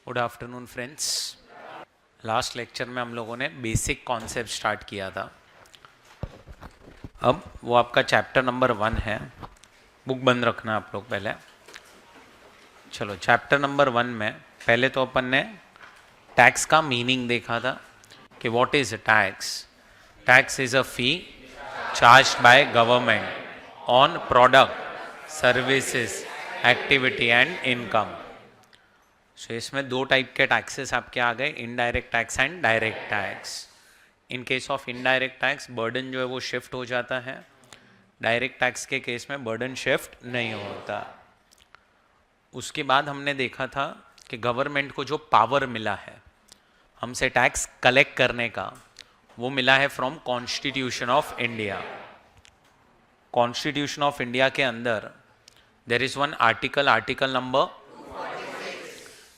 Good afternoon friends. Last lecture में हम लोगों ने बेसिक कॉन्सेप्ट स्टार्ट किया था। अब वो आपका चैप्टर नंबर 1 है। बुक बंद रखना आप लोग पहले। चलो चैप्टर नंबर 1 में पहले तो अपन ने टैक्स का मीनिंग देखा था कि what is tax. Tax is a fee charged by government on product services activity and income. So इसमें दो टाइप के टैक्सेस आपके आ गए, indirect tax and direct tax. In case of indirect tax burden जो है वो शिफ्ट हो जाता है, डायरेक्ट टैक्स के केस में बर्डन शिफ्ट नहीं होता। उसके बाद हमने देखा था कि गवर्नमेंट को जो पावर मिला है हमसे टैक्स कलेक्ट करने का, वो मिला है from constitution of India. Constitution of India के अंदर there is one article, article number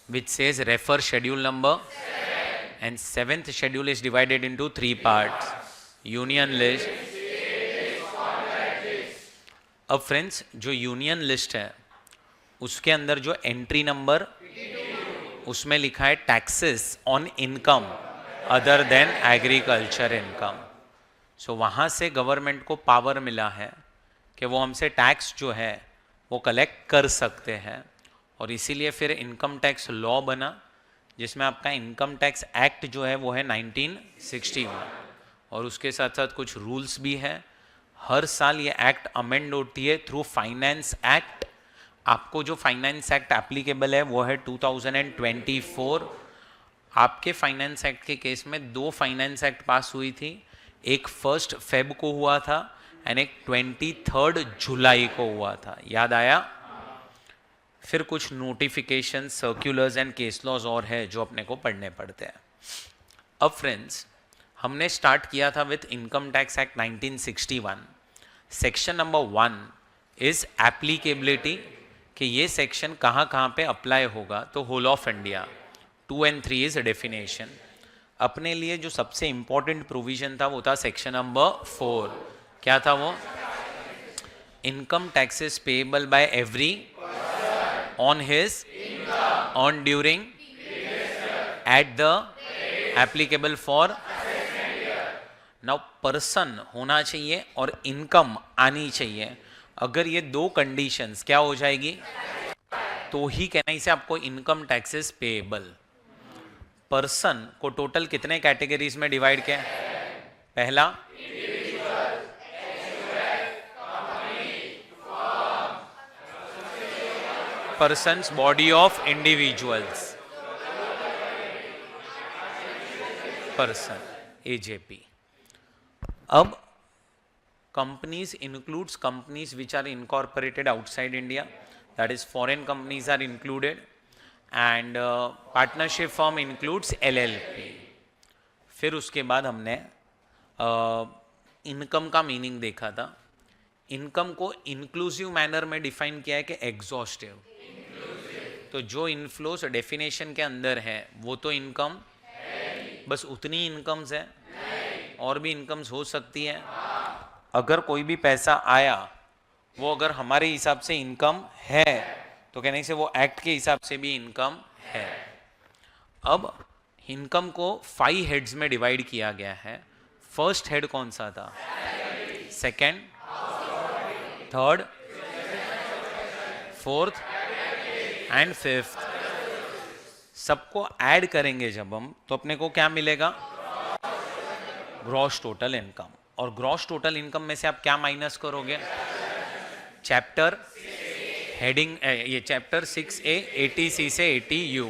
which says refer schedule number, and 7th schedule is divided into 3 parts: union list। अब फ्रेंड्स जो यूनियन लिस्ट है उसके अंदर जो एंट्री नंबर उसमें लिखा है taxes on income other than agriculture income. So वहाँ से गवर्नमेंट को पावर मिला है कि वो हमसे टैक्स जो है वो कलेक्ट कर सकते हैं, और इसीलिए फिर इनकम टैक्स लॉ बना जिसमें आपका इनकम टैक्स एक्ट जो है वो है 1961, और उसके साथ साथ कुछ रूल्स भी है। हर साल ये एक्ट अमेंड होती है थ्रू फाइनेंस एक्ट। आपको जो फाइनेंस एक्ट एप्लीकेबल है वो है 2024। आपके फाइनेंस एक्ट के केस में 2 फाइनेंस एक्ट पास हुई थी, एक 1 फेब को हुआ था एंड एक 23 जुलाई को हुआ था, याद आया। फिर कुछ notification, circulars and case laws और है जो अपने को पढ़ने पड़ते हैं। अब फ्रेंड्स हमने स्टार्ट किया था with income tax act 1961। Section number 1 is applicability, कि ये सेक्शन कहाँ कहाँ पे अप्लाई होगा, तो whole of India. 2 and 3 is definition. अपने लिए जो सबसे इंपॉर्टेंट प्रोविजन था वो था सेक्शन नंबर 4। क्या था वो? Income taxes payable by every on his on during at the applicable for now person होना चाहिए और इनकम आनी चाहिए। अगर ये 2 कंडीशंस क्या हो जाएगी तो ही कहना से आपको इनकम टैक्सेस पेएबल। पर्सन को टोटल कितने कैटेगरीज में डिवाइड किया? पहला persons, body of individuals, person, AJP। अब companies includes companies which are incorporated outside India, that is foreign companies are included, and partnership firm includes LLP। फिर उसके बाद हमने इनकम का मीनिंग देखा था। इनकम को इंक्लूसिव मैनर में डिफाइन किया है कि एग्जॉस्टिव। तो जो इनफ्लोस डेफिनेशन के अंदर है वो तो इनकम बस उतनी इनकम्स है, और भी इनकम्स हो सकती है। अगर कोई भी पैसा आया वो अगर हमारे हिसाब से इनकम है तो कहने से वो एक्ट के हिसाब से भी इनकम है। अब इनकम को 5 हेड्स में डिवाइड किया गया है। फर्स्ट हेड कौन सा था? Second, third, fourth and 5th। सबको ऐड करेंगे जब हम तो अपने को क्या मिलेगा? Gross total income. और ग्रॉस टोटल इनकम में से आप क्या माइनस करोगे? चैप्टर हेडिंग ये चैप्टर 6A 80C से 80U।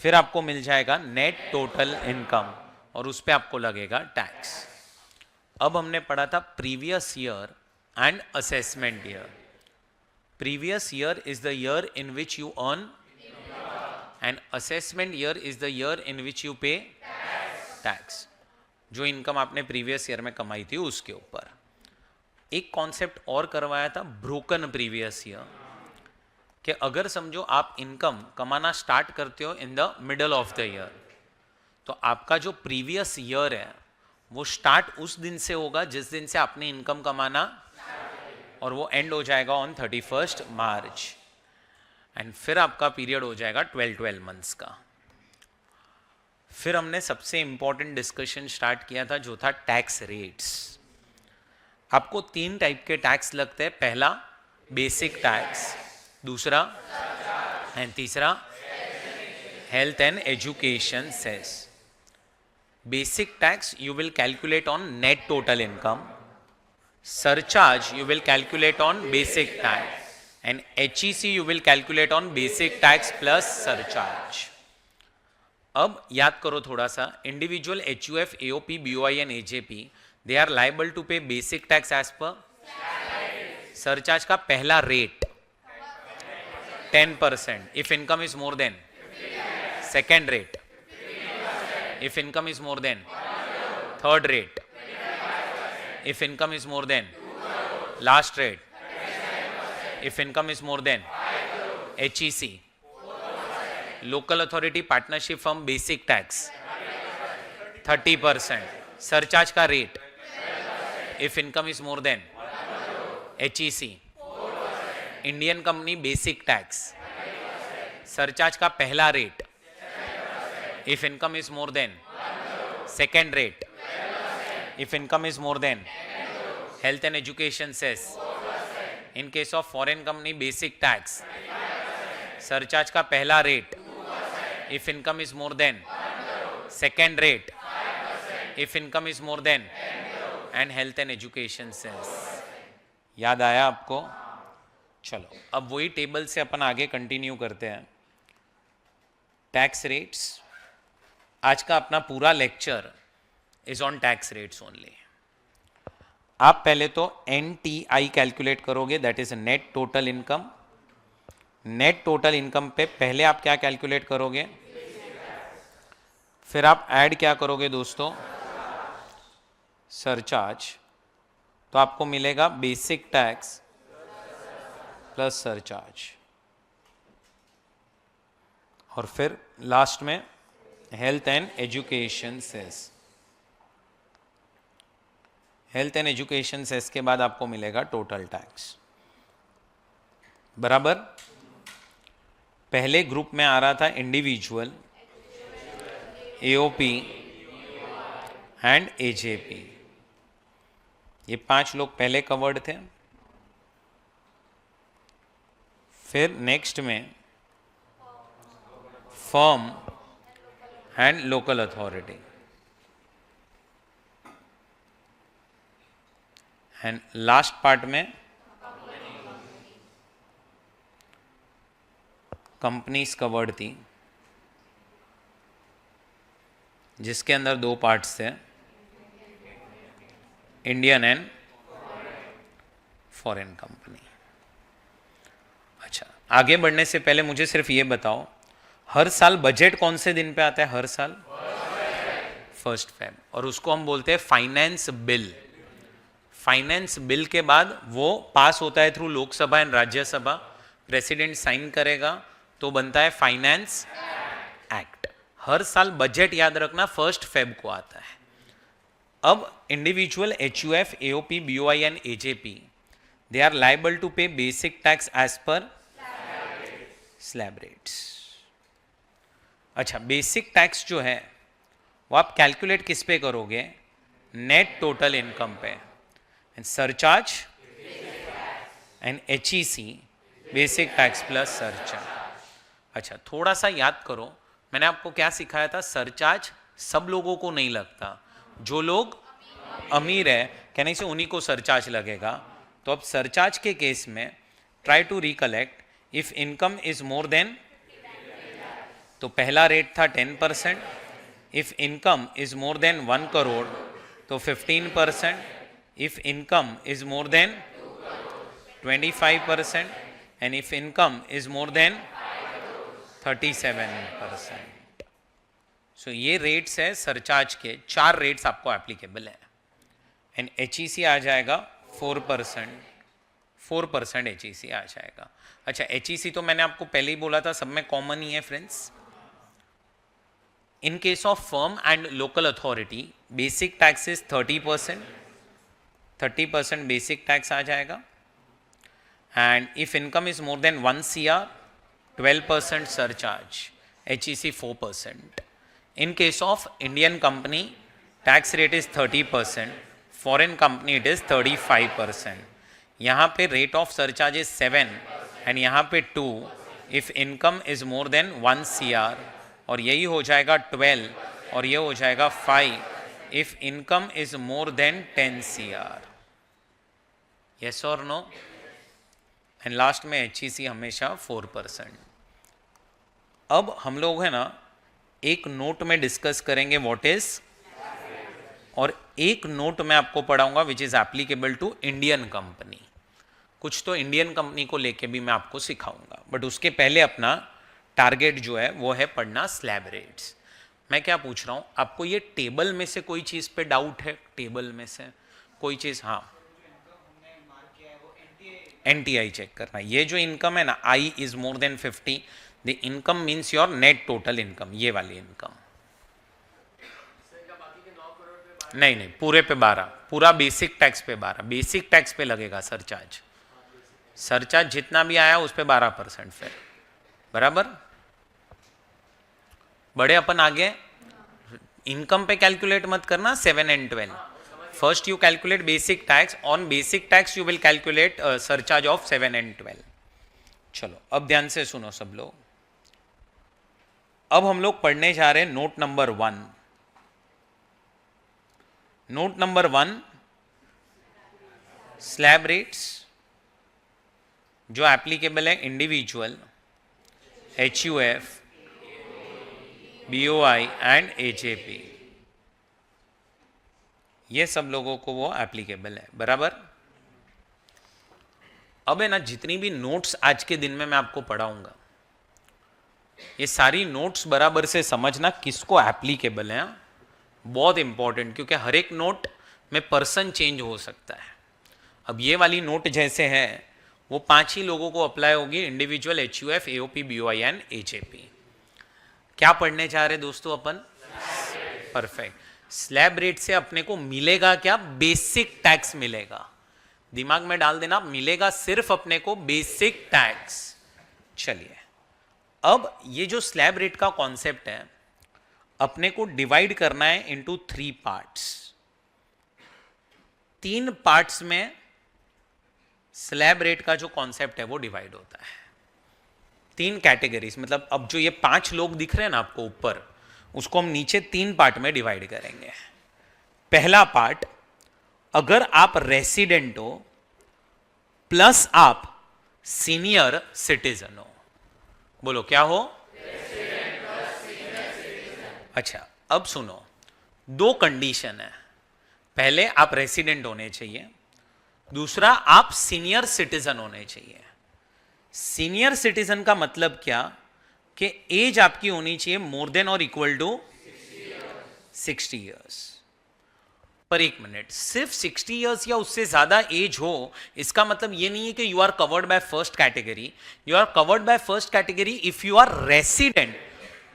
फिर आपको मिल जाएगा नेट टोटल इनकम, और उस पर आपको लगेगा टैक्स। अब हमने पढ़ा था previous year and assessment year. Previous year is the year in which you earn, and assessment year is the year in which you pay tax। जो इनकम आपने प्रीवियस ईयर में कमाई थी उसके ऊपर। एक कॉन्सेप्ट और करवाया था, ब्रोकन प्रीवियस ईयर, कि अगर समझो आप इनकम कमाना स्टार्ट करते हो in the middle of the year, तो आपका जो प्रीवियस ईयर है वो स्टार्ट उस दिन से होगा जिस दिन से आपने इनकम कमाना, और वो एंड हो जाएगा ऑन 31 मार्च। एंड एंड फिर आपका पीरियड हो जाएगा 12 मंथ्स का। फिर हमने सबसे इंपॉर्टेंट डिस्कशन स्टार्ट किया था जो था टैक्स रेट्स। आपको 3 टाइप के टैक्स लगते हैं, पहला बेसिक टैक्स, दूसरा एंड तीसरा health and education cess. Basic tax you will calculate on net total income, surcharge you will calculate on basic tax, and HEC you will calculate on basic tax plus surcharge. अब याद करो थोड़ा सा, individual HUF, AOP, BOI and AJP they are liable to pay basic tax as per surcharge का पहला rate 10% if income is more than, second rate if income is more than, third rate if income is more than, last rate if income is more than, HEC, local authority partnership firm basic tax 30%, surcharge का rate if income is more than, HEC, Indian company basic tax, surcharge का पहला rate if income is more than, second rate if income is more than, health and education cess, in case of foreign company basic tax, surcharge का पहला rate if income is more than, second rate if income is more than, and health and education cess. याद आया आपको? चलो अब वही table से अपन आगे कंटिन्यू करते हैं। टैक्स रेट्स, आज का अपना पूरा lecture is on tax rates only. आप पहले तो NTI कैलकुलेट करोगे, that is net total income. Net total income पे पहले आप क्या कैलकुलेट करोगे, फिर आप ऐड क्या करोगे दोस्तों, सरचार्ज। तो आपको मिलेगा बेसिक टैक्स प्लस सरचार्ज, और फिर लास्ट में health and education cess. Health and education cess के बाद आपको मिलेगा टोटल टैक्स। बराबर। पहले ग्रुप में आ रहा था इंडिविजुअल, AOP एंड AJP, ये 5 लोग पहले कवर्ड थे। फिर नेक्स्ट में firm and local authority, and last part में कंपनीज कवर्ड थी, जिसके अंदर 2 पार्ट्स थे, इंडियन एंड फॉरेन कंपनी। अच्छा, आगे बढ़ने से पहले मुझे सिर्फ ये बताओ, हर साल बजट कौन से दिन पे आता है? हर साल 1 फेब, और उसको हम बोलते हैं फाइनेंस बिल। फाइनेंस बिल के बाद वो पास होता है through Lok Sabha and Rajya Sabha, president sign करेगा तो बनता है फाइनेंस एक्ट। हर साल बजट याद रखना 1 फेब को आता है। अब individual HUF, AOP, BOI and AJP they are liable to pay basic tax as per slab rates. अच्छा, बेसिक टैक्स जो है वो आप कैलकुलेट किस पे करोगे? नेट टोटल इनकम पे। And surcharge and HEC basic tax plus surcharge. अच्छा, थोड़ा सा याद करो, मैंने आपको क्या सिखाया था? सरचार्ज सब लोगों को नहीं लगता, जो लोग अमीर है कहने से उन्हीं को सरचार्ज लगेगा। तो अब सरचार्ज के केस में try to recollect, if income is more than, तो पहला रेट था 10%, if income is more than 1 crore तो 15%, if income is more than 25%, and if income is more than 37%। So ये रेट्स है सरचार्ज के, 4 रेट्स आपको एप्लीकेबल है। एंड HEC आ जाएगा 4%, 4% HEC आ जाएगा। अच्छा, HEC तो मैंने आपको पहले ही बोला था सब में कॉमन ही है friends. In case of firm and local authority, basic tax is 30%, 30% basic tax आ जाएगा। And if income is more than 1 CR, 12% surcharge, HEC 4%. In case of Indian company, tax rate is 30%, foreign company it is 35%. यहाँ पे rate of surcharge is 7 and यहाँ पे 2 if income is more than 1 CR, और यही हो जाएगा 12 और ये हो जाएगा 5 if income is more than 10 CR. Yes or no? And last में HEC हमेशा 4%. अब हम लोग है ना एक नोट में डिस्कस करेंगे व्हाट इज, और एक नोट में आपको पढ़ाऊंगा which is applicable to Indian company. कुछ तो इंडियन कंपनी को लेके भी मैं आपको सिखाऊंगा, बट उसके पहले अपना टारगेट जो है वो है पढ़ना स्लैब रेट्स. मैं क्या पूछ रहा हूं आपको, ये टेबल में से कोई चीज पे डाउट है? टेबल में से कोई चीज? हाँ, NTI चेक करना. ये जो इनकम है ना, I is more then 50, the income means your net total income, ये वाली इनकम. नहीं नहीं, पूरे पे 12, पूरा बेसिक टैक्स पे 12, बेसिक टैक्स पे लगेगा सरचार्ज. सरचार्ज जितना भी आया उस पे 12% फिर बराबर. बड़े अपन आगे इनकम पे कैलकुलेट मत करना 7 and 12. First you calculate basic tax. On basic tax you will calculate surcharge of 7 and 12. चलो अब ध्यान से सुनो सब लोग. अब हम लोग पढ़ने जा रहे हैं note number 1. Note number 1 slab rates जो एप्लीकेबल है individual, HUF, BOI and AJP. ये सब लोगों को वो एप्लीकेबल है बराबर. अब है ना जितनी भी नोट्स आज के दिन में मैं आपको पढ़ाऊंगा, ये सारी नोट्स बराबर से समझना किसको एप्लीकेबल है. बहुत इंपॉर्टेंट, क्योंकि हर एक नोट में पर्सन चेंज हो सकता है. अब ये वाली नोट जैसे है वो 5 ही लोगों को अप्लाई होगी, individual, HUF, AOP, BOI and AJP. क्या पढ़ने जा रहे दोस्तों अपन? परफेक्ट. स्लैब रेट से अपने को मिलेगा क्या? बेसिक टैक्स मिलेगा. दिमाग में डाल देना, मिलेगा सिर्फ अपने को बेसिक टैक्स. चलिए अब ये जो स्लैब रेट का कॉन्सेप्ट है अपने को डिवाइड करना है इनटू 3 पार्ट्स. 3 पार्ट्स में स्लैब रेट का जो कॉन्सेप्ट है वो डिवाइड होता है. 3 कैटेगरीज, मतलब अब जो ये 5 लोग दिख रहे हैं ना आपको ऊपर, उसको हम नीचे 3 पार्ट में डिवाइड करेंगे. पहला पार्ट, अगर आप रेसिडेंट हो प्लस आप सीनियर सिटीजन हो. बोलो क्या हो? अच्छा अब सुनो, 2 कंडीशन है. पहले आप रेसिडेंट होने चाहिए, दूसरा आप सीनियर सिटीजन होने चाहिए. सीनियर सिटीजन का मतलब क्या कि एज आपकी होनी चाहिए मोर देन और इक्वल टू 60 इयर्स. पर एक मिनट, सिर्फ 60 इयर्स या उससे ज्यादा एज हो इसका मतलब ये नहीं है कि you are covered by first category. You are covered by first category if you are resident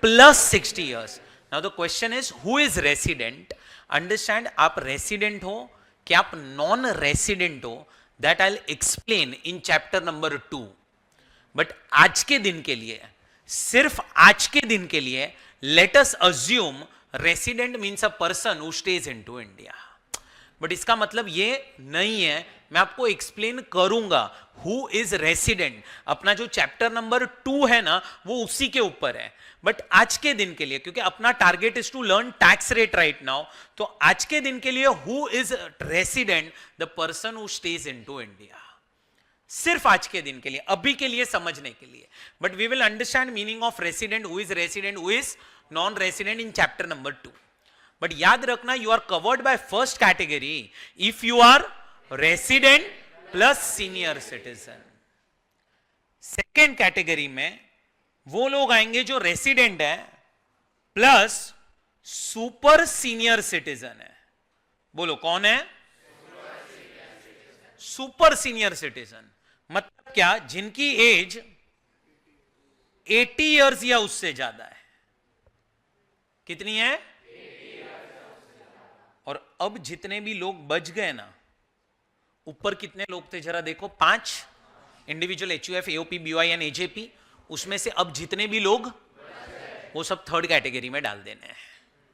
plus 60 years. Now the question is who is resident. Understand, आप रेसिडेंट हो कि आप नॉन रेसिडेंट हो, that I will explain in chapter number 2. But आज के दिन के लिए, सिर्फ आज के दिन के लिए, let us assume resident means a person who stays into India. But इसका मतलब ये नहीं है, मैं आपको एक्सप्लेन करूंगा हु इज रेसिडेंट. अपना जो चैप्टर नंबर 2 है ना वो उसी के ऊपर है. बट आज के दिन के लिए, क्योंकि अपना target is to learn tax rate right now, तो आज के दिन के लिए who is resident, the person who stays into India. सिर्फ आज के दिन के लिए, अभी के लिए समझने के लिए. But we will understand meaning of resident, who is resident, who is non resident in chapter number 2. But याद रखना, you are covered by first category if you are resident plus senior citizen. Second category में वो लोग आएंगे जो resident है plus super senior citizen है. बोलो कौन है? Super senior citizen. मतलब क्या? जिनकी एज 80 इयर्स या उससे ज्यादा है. कितनी है? और अब जितने भी लोग बच गए ना, ऊपर कितने लोग थे जरा देखो, 5 individual, HUF, AOP, BOI and AJP. उसमें से अब जितने भी लोग वो सब थर्ड कैटेगरी में डाल देने हैं।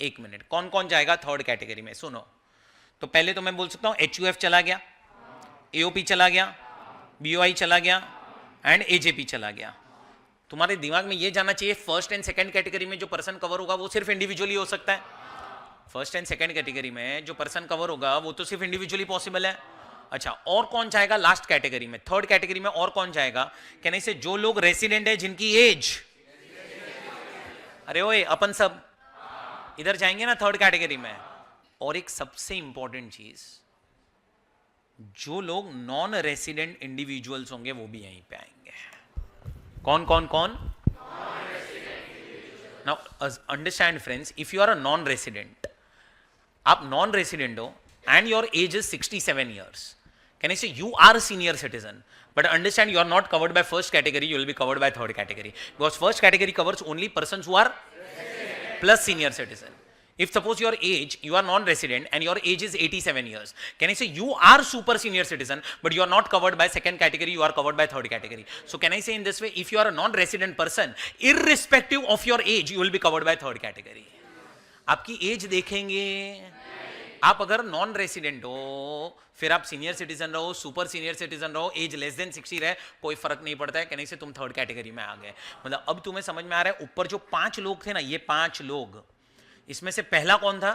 एक मिनट, कौन कौन जाएगा थर्ड कैटेगरी में? सुनो, तो पहले तो मैं बोल सकता हूं HUF चला गया, AOP चला गया, BOI चला गया एंड AJP चला गया। तुम्हारे दिमाग में ये जाना चाहिए फर्स्ट एंड सेकंड कैटेगरी में जो पर्सन कवर होगा वो सिर्फ इंडिविजुअली हो सकता है। फर्स्ट एंड सेकंड कैटेगरी में जो पर्सन कवर होगा वो तो सिर्फ इंडिविजुअली पॉसिबल है। अच्छा, और कौन जाएगा लास्ट कैटेगरी में, थर्ड कैटेगरी में? और कौन जाएगा? कहने से जो लोग रेसिडेंट है जिनकी एज, अरे ओए अपन सब इधर जाएंगे ना थर्ड कैटेगरी में। और एक सबसे इंपॉर्टेंट चीज, जो लोग नॉन रेसिडेंट इंडिविजुअल्स होंगे वो भी यहीं पे आएंगे। कौन कौन कौन? Now understand friends, if you are a non resident, आप नॉन रेसिडेंट हो and your age is 67 years, can I say you are a senior citizen, but understand you are not covered by first category, you will be covered by third category, because first category covers only persons who are plus senior citizen. If suppose your age, you are non-resident and your age is 87 years, can I say you are super senior citizen, but you are not covered by second category, you are covered by third category. So can I say in this way, if you are a non-resident person, irrespective of your age, you will be covered by third category. आपकी as देखेंगे, आप अगर non resident हो फिर आप senior citizen रहो, super senior citizen रहो, as less than 60 रहे, कोई फर्क नहीं पड़ता है। कहने से तुम थर्ड कैटेगरी में आ गए। मतलब अब तुम्हें समझ में आ रहा है, ऊपर जो 5 लोग थे ना, ये 5 लोग, इसमें से पहला कौन था?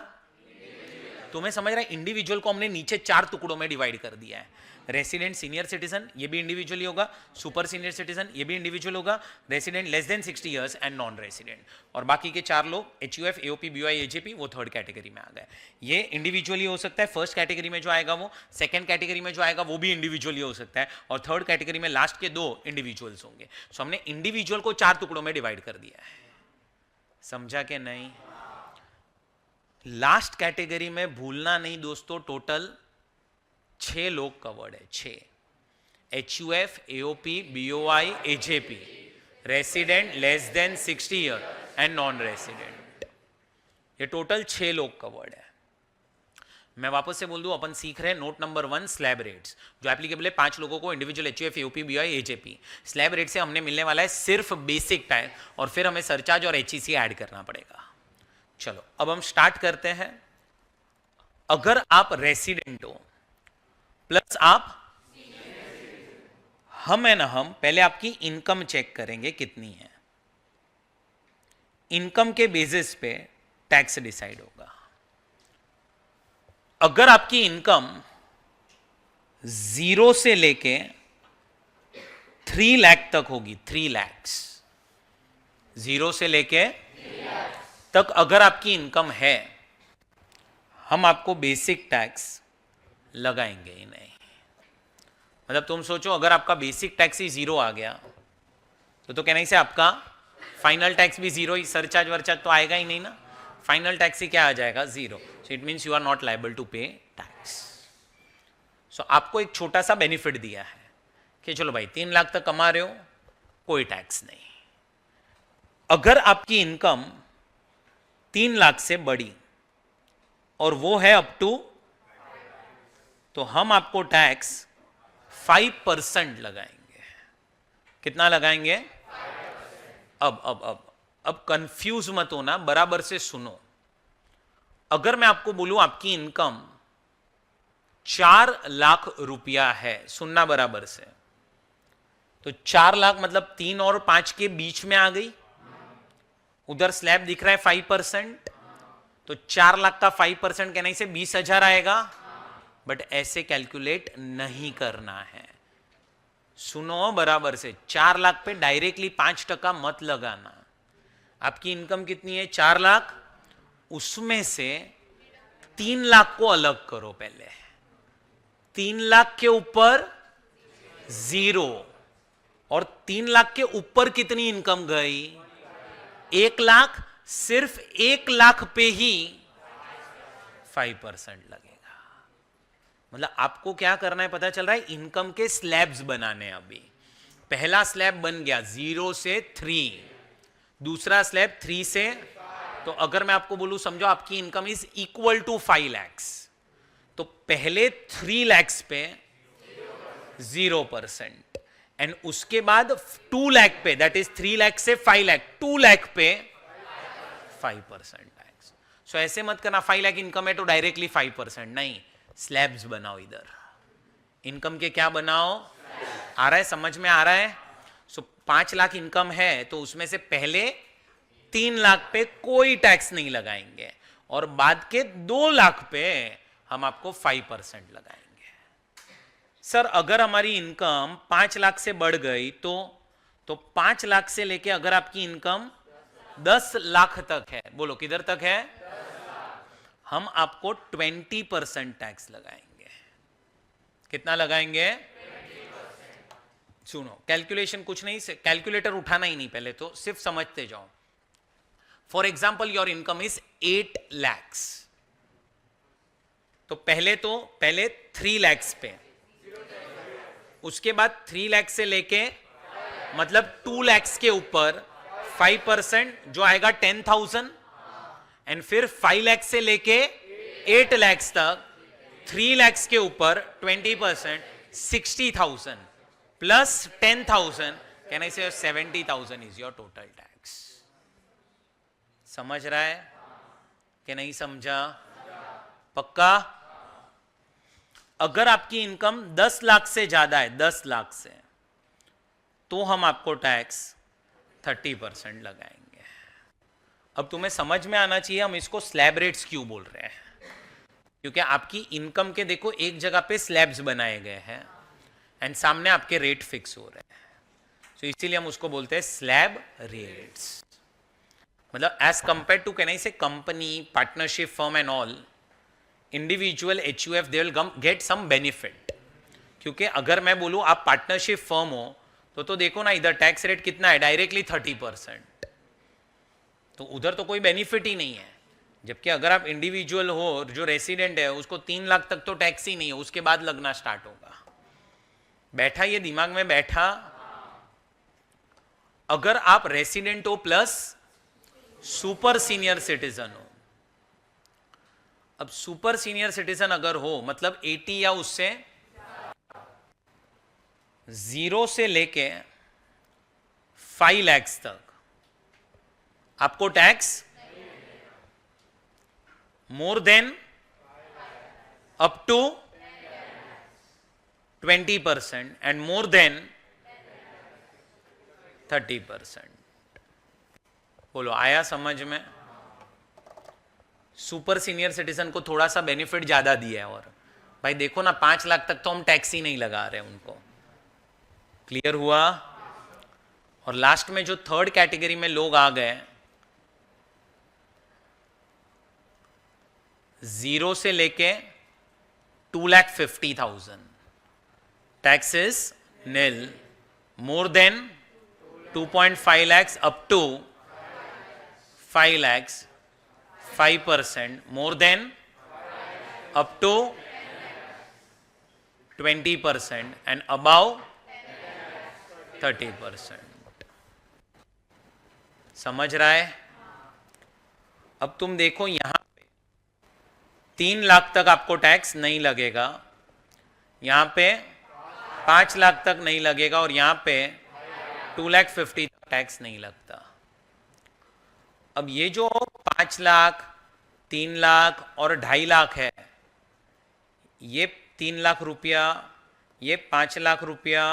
तुम्हें समझ रहा है, इंडिविजुअल को हमने नीचे 4 टुकड़ों में डिवाइड कर दिया है। रेसिडेंट सीनियर सिटीजन, ये भी इंडिविजुअली होगा, सुपर सीनियर सिटीजन, ये भी इंडिविजुअल होगा, resident less than 60 years and non resident. और बाकी के 4 लोग HUF, AOP, BOI, AJP, वो थर्ड कैटेगरी में आ गए। ये इंडिविजुअली हो सकता है, फर्स्ट कैटेगरी में जो आएगा वो, सेकंड कैटेगरी में जो आएगा वो भी इंडिविजुअली हो सकता है, और थर्ड कैटेगरी में लास्ट के 2 इंडिविजुअल्स होंगे। सो हमने इंडिविजुअल को 4 टुकड़ों में डिवाइड कर दिया है। समझा कि नहीं? लास्ट कैटेगरी में भूलना नहीं दोस्तों, टोटल 6 लोग कवर्ड है, 6। HUF, AOP, BOI, AJP, resident less than 60 year and non resident, ये टोटल 6 लोग कवर्ड है। मैं वापस से बोल दूं, अपन सीख रहे हैं नोट नंबर 1 स्लैब रेट्स, जो एप्लीकेबल है 5 लोगों को, individual, HUF, AOP, BOI, AJP। Slab rate से हमने मिलने वाला है सिर्फ बेसिक टैक्स, और फिर हमें सरचार्ज और HEC ऐड करना पड़ेगा। चलो अब हम स्टार्ट करते हैं। अगर आप रेसिडेंट हो प्लस आप, हम है ना, हम पहले आपकी इनकम चेक करेंगे कितनी है। इनकम के बेसिस पे टैक्स डिसाइड होगा। अगर आपकी इनकम 0 से लेके 3 लाख तक होगी, 3 लाख, 0 से लेके तक अगर आपकी इनकम है, हम आपको बेसिक टैक्स लगाएंगे ही नहीं। मतलब तुम सोचो, अगर आपका बेसिक टैक्स ही 0 आ गया तो कहने से आपका फाइनल टैक्स भी 0 ही, सरचार्ज वर्चार्ज तो आएगा ही नहीं ना, फाइनल टैक्स ही क्या आ जाएगा? 0। So it means you are not liable to pay tax. So आपको एक छोटा सा बेनिफिट दिया है कि चलो भाई 3 लाख तक कमा रहे हो, कोई टैक्स नहीं। अगर आपकी इनकम 3 लाख से बड़ी और वो है अप टू, तो हम आपको टैक्स 5% लगाएंगे। कितना लगाएंगे? अब कंफ्यूज मत होना, बराबर से सुनो। अगर मैं आपको बोलूं आपकी इनकम 4 लाख रुपया है, सुनना बराबर से, तो 4 लाख मतलब 3 और 5 के बीच में आ गई। उधर स्लैब दिख रहा है 5%, तो 4 लाख का 5% कहने से 20,000 आएगा। बट ऐसे कैलकुलेट नहीं करना है, सुनो बराबर से। 4 लाख पे डायरेक्टली 5% मत लगाना। आपकी इनकम कितनी है? 4 लाख, उसमें से 3 लाख को अलग करो पहले। 3 लाख के ऊपर 0, और 3 लाख के ऊपर कितनी इनकम गई? 1 लाख। सिर्फ 1 लाख पे ही 5% लगेगा। मतलब आपको क्या करना है पता चल रहा है? इनकम के स्लैब्स बनाने। अभी पहला स्लैब बन गया 0 से 3, दूसरा स्लैब 3 से, तो अगर मैं आपको बोलूं, समझो आपकी income is equal to 5 lakhs, तो पहले 3 lakhs पे 0%, एंड उसके बाद 2 लाख पे, दैट इज 3 लाख से 5 लाख, 2 लाख पे 5% टैक्स. सो ऐसे मत करना 5 लाख इनकम है तो डायरेक्टली 5%, नहीं, स्लैब्स बनाओ इधर. इनकम के क्या बनाओ, आ रहा है, समझ में आ रहा है. सो 5 लाख इनकम है तो उसमें से पहले 3 लाख पे कोई टैक्स नहीं लगाएंगे और बाद के 2 लाख पे हम आपको 5% लगाएंगे. सर अगर हमारी इनकम 5 लाख से बढ़ गई तो 5 लाख से लेके अगर आपकी इनकम 10 लाख तक है, बोलो किधर तक है, हम आपको 20% टैक्स लगाएंगे. कितना लगाएंगे, 20%. सुनो, कैलकुलेशन कुछ नहीं, कैलकुलेटर उठाना ही नहीं, पहले तो सिर्फ समझते जाओ. For example your income is 8 lakhs, तो पहले 3 लैक्स पे, उसके बाद 3 लाख से लेके मतलब 2 लाख के ऊपर 5% जो आएगा 10,000, एंड फिर 5 लाख से लेके 8 लाख तक 3 लाख के ऊपर 20% 60,000 प्लस 10,000, कैन आई से 70,000 इज योर टोटल टैक्स. समझ रहा है कि नहीं समझा, पक्का. अगर आपकी इनकम 10 लाख से ज्यादा है, 10 लाख से, तो हम आपको टैक्स 30% लगाएंगे. अब तुम्हें समझ में आना चाहिए हम इसको स्लैब रेट्स क्यों बोल रहे हैं, क्योंकि आपकी इनकम के देखो एक जगह पे स्लैब्स बनाए गए हैं एंड सामने आपके रेट फिक्स हो रहे हैं. तो इसीलिए हम उसको बोलते हैं स्लैब रेट्स. मतलब as compare to, can I say, company, partnership firm and all, individual HUF they will get some benefit. क्योंकि अगर मैं बोलूं आप पार्टनरशिप फर्म हो तो देखो ना इधर टैक्स रेट कितना है, डायरेक्टली 30%, तो उधर तो कोई बेनिफिट ही नहीं है. जबकि अगर आप इंडिविजुअल हो, जो रेसिडेंट है उसको 3 लाख तक तो टैक्स ही नहीं है, उसके बाद लगना स्टार्ट होगा. बैठा ये दिमाग में बैठा. अगर आप रेसिडेंट हो प्लस सुपर सीनियर सिटीजन हो, अब सुपर सीनियर सिटीजन अगर हो मतलब 80 या उससे, 0 से लेके 5 लाख तक आपको tax, more than up to 20% and more than 30%. बोलो आया समझ में. सुपर सीनियर सिटीजन को थोड़ा सा बेनिफिट ज्यादा दिया है. और भाई देखो ना 5 लाख तक तो हम टैक्स ही नहीं लगा रहे उनको. क्लियर हुआ. और लास्ट में जो थर्ड कैटेगरी में लोग आ गए, 0 से लेके 2,50,000, tax is nil, more than 2.5 lakhs up to 5 lakhs 5%, more than up to 20% and above 30%. समझ रहा है. अब तुम देखो यहां पे 3 लाख तक आपको टैक्स नहीं लगेगा, यहां पे 5 लाख तक नहीं लगेगा और यहां पे 2,50,000 टैक्स नहीं लगता. अब ये जो 5 लाख, 3 लाख और 2.5 लाख है, ये 3 लाख रुपया, ये 5 लाख रुपया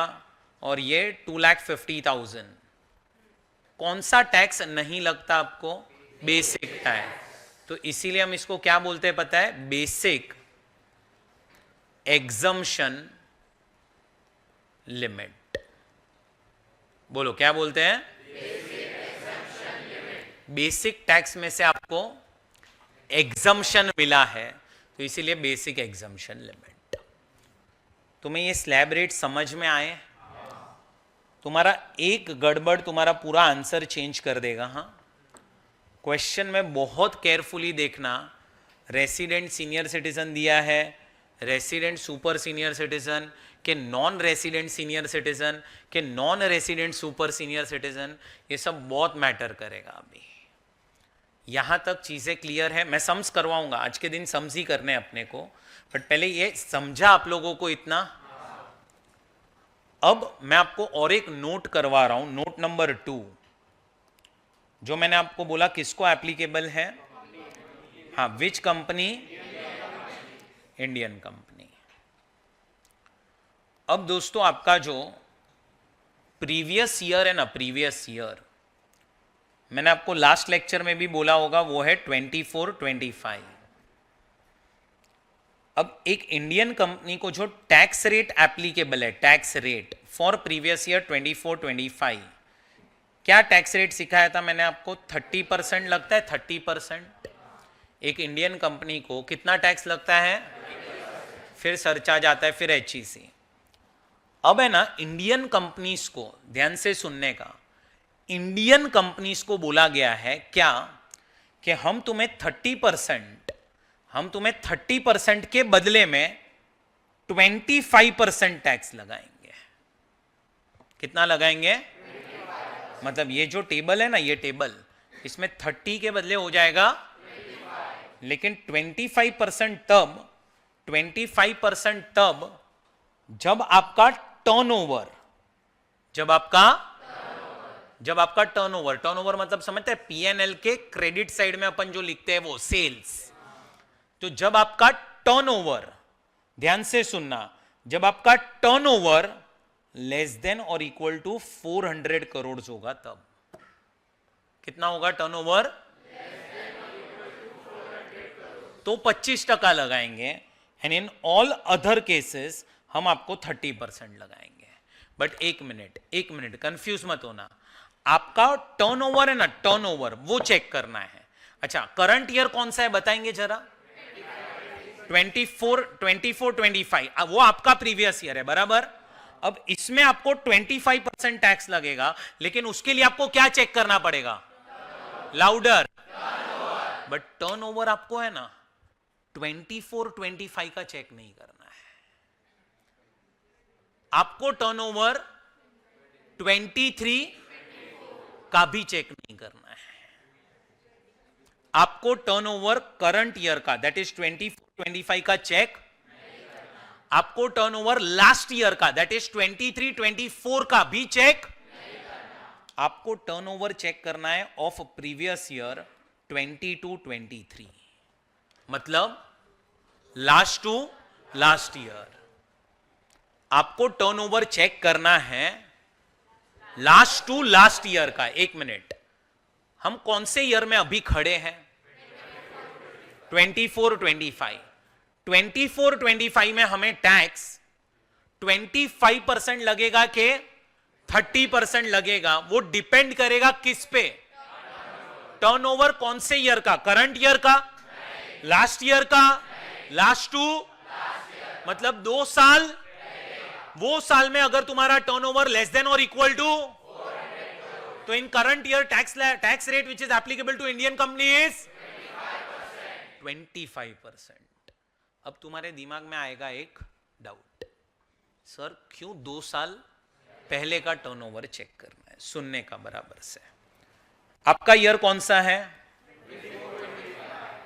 और ये 2,50,000, कौन सा टैक्स नहीं लगता आपको, बेसिक टैक्स. तो इसीलिए हम इसको क्या बोलते हैं पता है, बेसिक एग्जम्पशन लिमिट. बोलो क्या बोलते हैं, बेसिक टैक्स में से आपको एग्जम्पशन मिला है तो इसीलिए बेसिक एग्जम्पशन लिमिट. तुम्हें ये स्लैब रेट समझ में आए, तुम्हारा एक गड़बड़ तुम्हारा पूरा आंसर चेंज कर देगा. हाँ, क्वेश्चन में बहुत केयरफुली देखना. रेसिडेंट सीनियर सिटीजन दिया है, रेसिडेंट सुपर सीनियर सिटीजन के, नॉन रेसिडेंट सीनियर सिटीजन के, non resident super senior citizen, ये सब बहुत मैटर करेगा. अभी यहां तक चीजें क्लियर है. मैं सम्स करवाऊंगा, आज के दिन सम्स ही करने अपने को, बट पहले ये समझा आप लोगों को इतना. अब मैं आपको और एक नोट करवा रहा हूं, नोट नंबर 2, जो मैंने आपको बोला किसको एप्लीकेबल है? हाँ, विच कंपनी? Indian company. अब दोस्तों आपका जो प्रीवियस ईयर है ना, प्रीवियस ईयर, मैंने आपको लास्ट लेक्चर में भी बोला होगा, वो है 24-25। अब एक इंडियन कंपनी को जो टैक्स रेट एप्लीकेबल है, tax rate for previous year 24-25, क्या टैक्स रेट सिखाया था मैंने आपको? 30% लगता है, 30%। एक इंडियन कंपनी को कितना टैक्स लगता है? फिर सरचार्ज आता है, फिर HEC। अब है ना, इंडियन कंपनीज को ध्यान से सुनने का, इंडियन कंपनीज को बोला गया है क्या कि हम तुम्हें 30% के बदले में 25% टैक्स लगाएंगे। कितना लगाएंगे? मतलब ये जो टेबल है ना, ये टेबल, इसमें 30 के बदले हो जाएगा 25। लेकिन 25% तब जब आपका टर्नओवर, जब आपका टर्नओवर मतलब समझते हैं, P&L के क्रेडिट साइड में अपन जो लिखते हैं वो सेल्स। तो जब आपका टर्नओवर, ध्यान से सुनना, जब आपका टर्नओवर लेस देन और इक्वल टू 400 करोड़ होगा, तब कितना होगा टर्नओवर? तो 25% लगाएंगे। And in all other cases हम आपको 30% लगाएंगे। बट एक मिनट कंफ्यूज मत होना, आपका टर्नओवर है ना, टर्नओवर वो चेक करना है। अच्छा, करंट ईयर कौन सा है बताएंगे जरा? 24-25, वो आपका प्रीवियस ईयर है, बराबर। अब इसमें आपको 25% टैक्स लगेगा, लेकिन उसके लिए आपको क्या चेक करना पड़ेगा? लाउडर। बट टर्नओवर आपको है ना 24-25 का चेक नहीं करना है, आपको टर्नओवर 23 का भी चेक नहीं करना है। आपको टर्नओवर करंट ईयर का, दैट इज 24-25 का चेक, आपको टर्नओवर लास्ट ईयर का, दैट इज 23-24 का भी चेक, आपको टर्नओवर चेक करना है ऑफ प्रीवियस ईयर 22-23, मतलब लास्ट टू लास्ट ईयर। आपको टर्नओवर चेक करना है लास्ट टू लास्ट ईयर का। एक मिनट, हम कौन से ईयर में अभी खड़े हैं? 24-25। 24-25 में हमें टैक्स 25% लगेगा कि 30% लगेगा? वो डिपेंड करेगा किस पे? टर्नओवर कौन से ईयर का? करंट ईयर का? लास्ट ईयर का? लास्ट टू, मतलब 2 साल। वो साल में अगर तुम्हारा टर्नओवर लेस देन और इक्वल टू, तो in current year tax rate which is applicable to Indian company is 25%। अब तुम्हारे दिमाग में आएगा एक डाउट, सर क्यों 2 साल पहले का टर्नओवर चेक करना है? सुनने का बराबर से। आपका ईयर कौन सा है?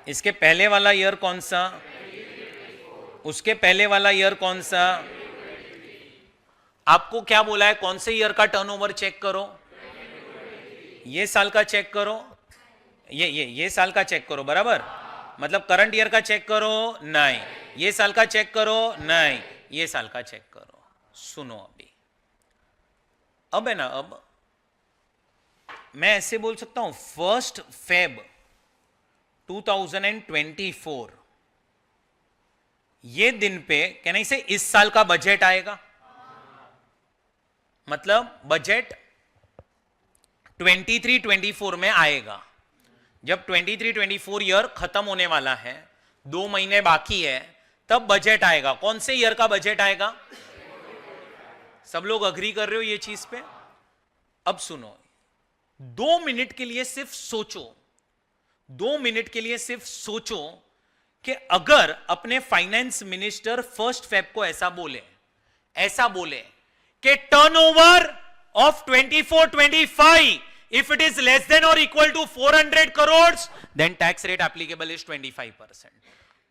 इसके पहले वाला ईयर कौन सा? उसके पहले वाला ईयर कौन सा? आपको क्या बोला है? कौन से ईयर का टर्नओवर चेक करो? ये साल का चेक करो, ये साल का चेक करो, बराबर। मतलब करंट ईयर का चेक करो? नहीं। ये साल का चेक करो? नहीं। ये साल का चेक करो। सुनो, अब है ना, अब मैं ऐसे बोल सकता हूं 1 Feb 2024, ये दिन पे क्या नहीं से इस साल का बजट आएगा। मतलब बजट 23-24 में आएगा। जब 23-24 ईयर खत्म होने वाला है, 2 महीने बाकी है, तब बजट आएगा। कौन से ईयर का बजट आएगा? सब लोग अग्री कर रहे हो ये चीज पे? अब सुनो, 2 मिनट के लिए सिर्फ सोचो, 2 मिनट के लिए सिर्फ सोचो कि अगर अपने फाइनेंस मिनिस्टर 1 Feb को ऐसा बोले कि turnover of 24-25 if it is less than or equal to 400 crores then tax rate applicable is 25%.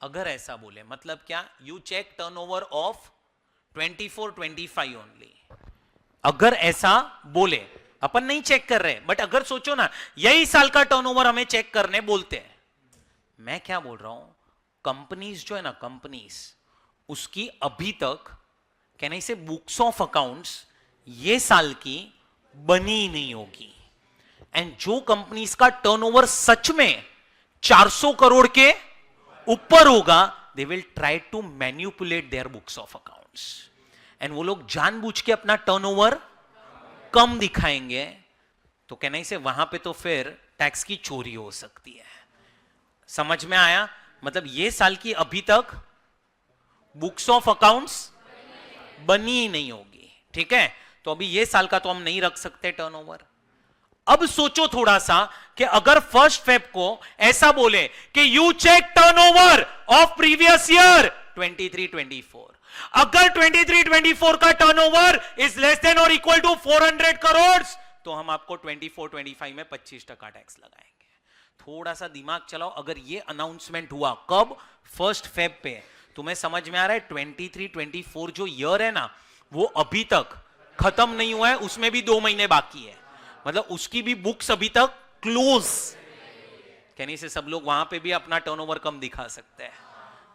अगर ऐसा बोले मतलब क्या? You check turnover of 24-25 only. अगर ऐसा बोले, अपन नहीं चेक कर रहे, बट अगर सोचो ना यही साल का टर्नओवर हमें चेक करने बोलते हैं, मैं क्या बोल रहा हूं, कंपनीज जो है ना, कंपनीज उसकी अभी तक कहने से बुक्स ऑफ अकाउंट्स ये साल की बनी ही नहीं होगी। एंड जो कंपनीज का टर्नओवर सच में 400 करोड़ के ऊपर होगा, they will try to manipulate their books of accounts, and वो लोग जानबूझ के अपना टर्नओवर कम दिखाएंगे, तो कहने से वहां पे तो फिर टैक्स की चोरी हो सकती है। समझ में आया? मतलब ये साल की अभी तक बुक्स ऑफ अकाउंट्स बनी ही नहीं होगी, ठीक है? तो अभी ये साल का तो हम नहीं रख सकते टर्नओवर। अब सोचो थोड़ा सा कि अगर 1 फेब को ऐसा बोले कि you check turnover of previous year 23-24, अगर 23-24 का टर्नओवर इज लेस देन और इक्वल टू 400 करोड़, तो हम आपको 24-25 में 25% टैक्स लगाएंगे। थोड़ा सा दिमाग चलाओ, अगर ये अनाउंसमेंट हुआ कब? 1 फेब पे। तुम्हें समझ में आ रहा है 23-24 जो ईयर है ना, वो अभी तक खत्म नहीं हुआ है, उसमें भी 2 महीने बाकी है, मतलब उसकी भी बुक्स अभी तक क्लोज। कहने से सब लोग वहां पे भी अपना टर्नओवर कम दिखा सकते हैं,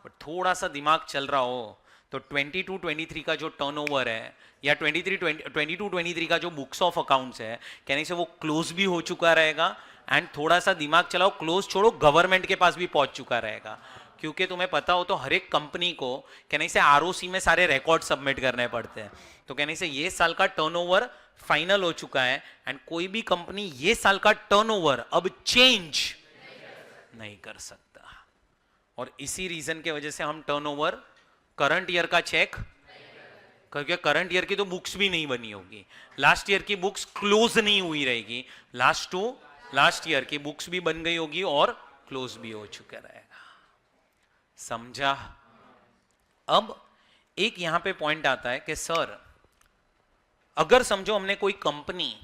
बट थोड़ा सा दिमाग चल रहा हो तो 22-23 का जो टर्नओवर है या 22-23 का जो बुक्स ऑफ अकाउंट्स है, कहने से वो क्लोज भी हो चुका रहेगा, एंड थोड़ा सा दिमाग चलाओ, क्लोज छोड़ो, गवर्नमेंट के पास भी पहुंच चुका रहेगा। क्योंकि तुम्हें पता हो तो हर एक कंपनी को कहने से आरओसी में सारे रिकॉर्ड सबमिट करने पड़ते हैं, तो कहने से ये साल का टर्नओवर फाइनल हो चुका है, एंड कोई भी कंपनी ये साल का टर्नओवर अब चेंज नहीं कर सकता। और इसी रीजन के वजह से हम टर्नओवर करंट ईयर का चेक, क्योंकि करंट ईयर की तो बुक्स भी नहीं बनी होगी, लास्ट ईयर की बुक्स क्लोज नहीं हुई रहेगी, लास्ट ईयर की बुक्स भी बन गई होगी और क्लोज भी हो चुका रहेगा। समझा? अब एक यहां पे पॉइंट आता है कि सर अगर समझो हमने कोई कंपनी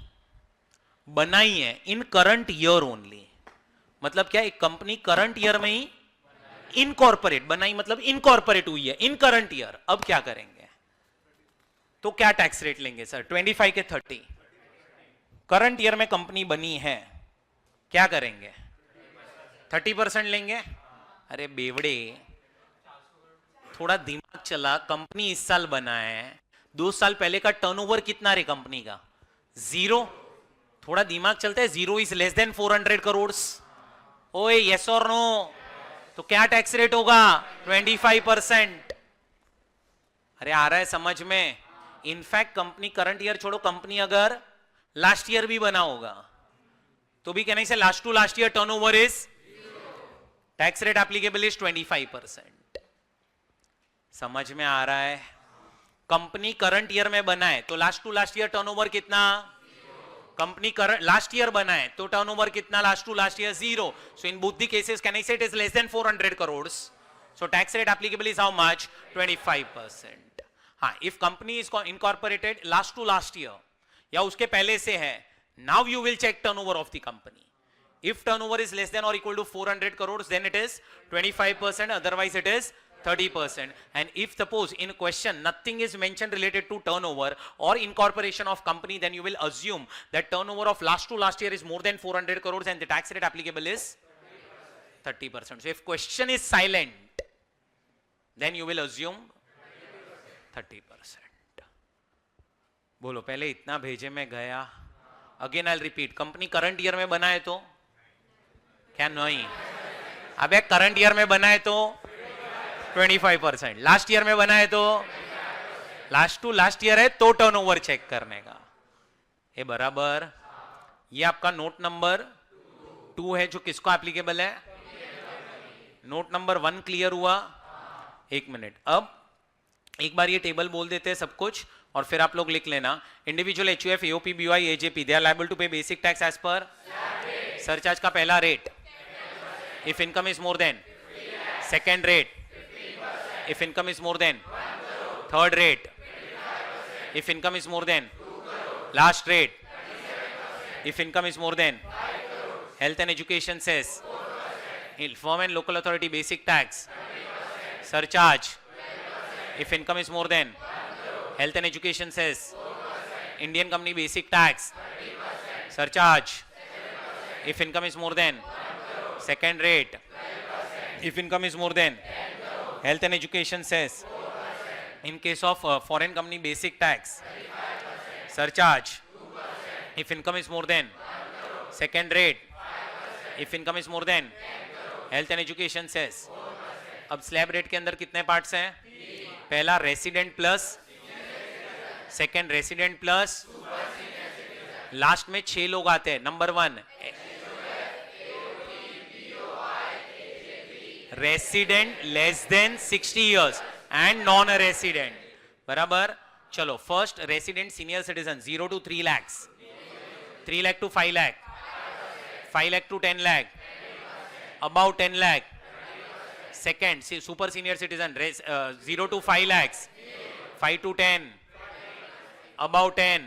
बनाई है इन करंट ईयर ओनली, मतलब क्या, एक कंपनी करंट ईयर में ही इनकॉर्पोरेट बनाई, मतलब इनकॉर्पोरेट हुई है इन करंट ईयर, अब क्या करेंगे? तो क्या टैक्स रेट लेंगे सर? 25 के 30। करंट ईयर में कंपनी बनी है, क्या करेंगे? 30% लेंगे? अरे बेवड़े, थोड़ा दिमाग चला, कंपनी इस साल बना है, 2 साल पहले का टर्नओवर कितना रे कंपनी का? 0। थोड़ा दिमाग चलता है, 0 इज लेस देन 400 करोड़। ओए यस और नो? तो क्या टैक्स रेट होगा? 25%। अरे आ रहा है समझ में? इनफैक्ट कंपनी करंट ईयर छोड़ो, कंपनी अगर लास्ट ईयर भी बना होगा तो भी कहने से last to last year turnover is, tax rate applicable is 25%। समझ में आ रहा है? कंपनी करंट ईयर में बना है तो last to last year turnover कितना? कंपनी करंट लास्ट ईयर बना है तो टर्नओवर कितना? Last to last year 0। So in both the cases can I say it is less than 400 crore, so tax rate applicable is how much? 25%। हाँ, if company is incorporated last to last year या उसके पहले से है, now you will check turnover of the company. If turnover is less than or equal to 400 crores, then it is 25%, otherwise it is 30%. And if suppose in question nothing is mentioned related to turnover or incorporation of company, then you will assume that turnover of last to last year is more than 400 crores and the tax rate applicable is 30%. So if question is silent, then you will assume 30%. बोलो, पहले इतना भेजे में गया, again I repeat, company current year में बनाए तो क्या? नहीं। अब एक करंट ईयर में बनाए तो 25%, लास्ट ईयर में बनाए तो लास्ट टू लास्ट ईयर है तो टर्नओवर चेक करने का। ये बराबर, ये आपका नोट नंबर 2 है जो किसको एप्लीकेबल है? नोट नंबर 1 क्लियर हुआ? 1 मिनट, अब एक बार ये टेबल बोल देते हैं सब कुछ और फिर आप लोग लिख लेना। Individual HUF, AOP, BY, AJP, they are liable to pay basic tax as per surcharge का पहला rate, if income is more than, second rate, if income is more than, third rate, if income is more than, last rate, if income is more than, health and education cess, firm and local authority basic tax, surcharge, if income is more than, health and education cess, Indian company basic tax, surcharge. If income is more than, second rate. If income is more than, health and education cess. In case of foreign company basic tax, surcharge. If income is more than, second rate. If income is more than, health and education cess. अब slab rate के अंदर कितने parts हैं? पहला resident plus, second resident plus, last में 6 लोग आते हैं. Number 1 resident less than 60 years and non resident. बराबर. चलो first resident senior citizen 0 to 3 lakhs, 3 lakh to 5 lakh, 5 lakh to 10 lakh, above 10 lakh. Second super senior citizen 0 to 5 lakhs, 5 to 10, above 10.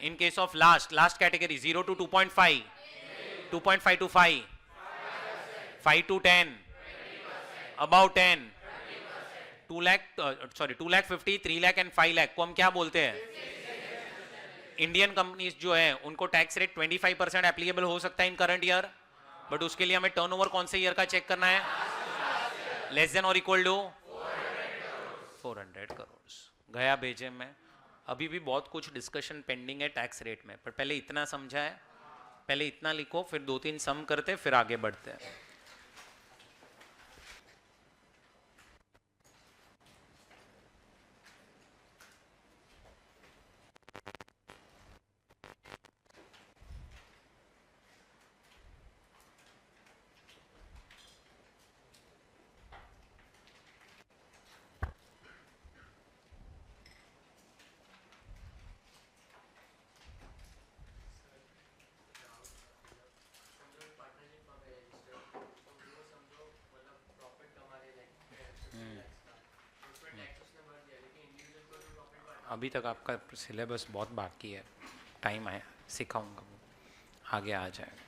In case of last category 0 to 2.5, 2.5 to 5, 5 to 10, above 10, 2 lakh 2 lakh 50, 3 lakh and 5 lakh को हम क्या बोलते हैं? Indian companies जो है उनको tax rate 25% applicable हो सकता है इन करंट ईयर, बट उसके लिए हमें टर्नओवर कौन से ईयर का चेक करना है? लेस देन और इक्वल टू 400 करोड़. गया भेजे में. अभी भी बहुत कुछ डिस्कशन पेंडिंग है टैक्स रेट में, पर पहले इतना समझा है, पहले इतना लिखो, फिर 2-3 सम करते, फिर आगे बढ़ते हैं. अभी तक आपका सिलेबस बहुत बाकी है, टाइम है, सिखाऊंगा, आगे आ जाएगा.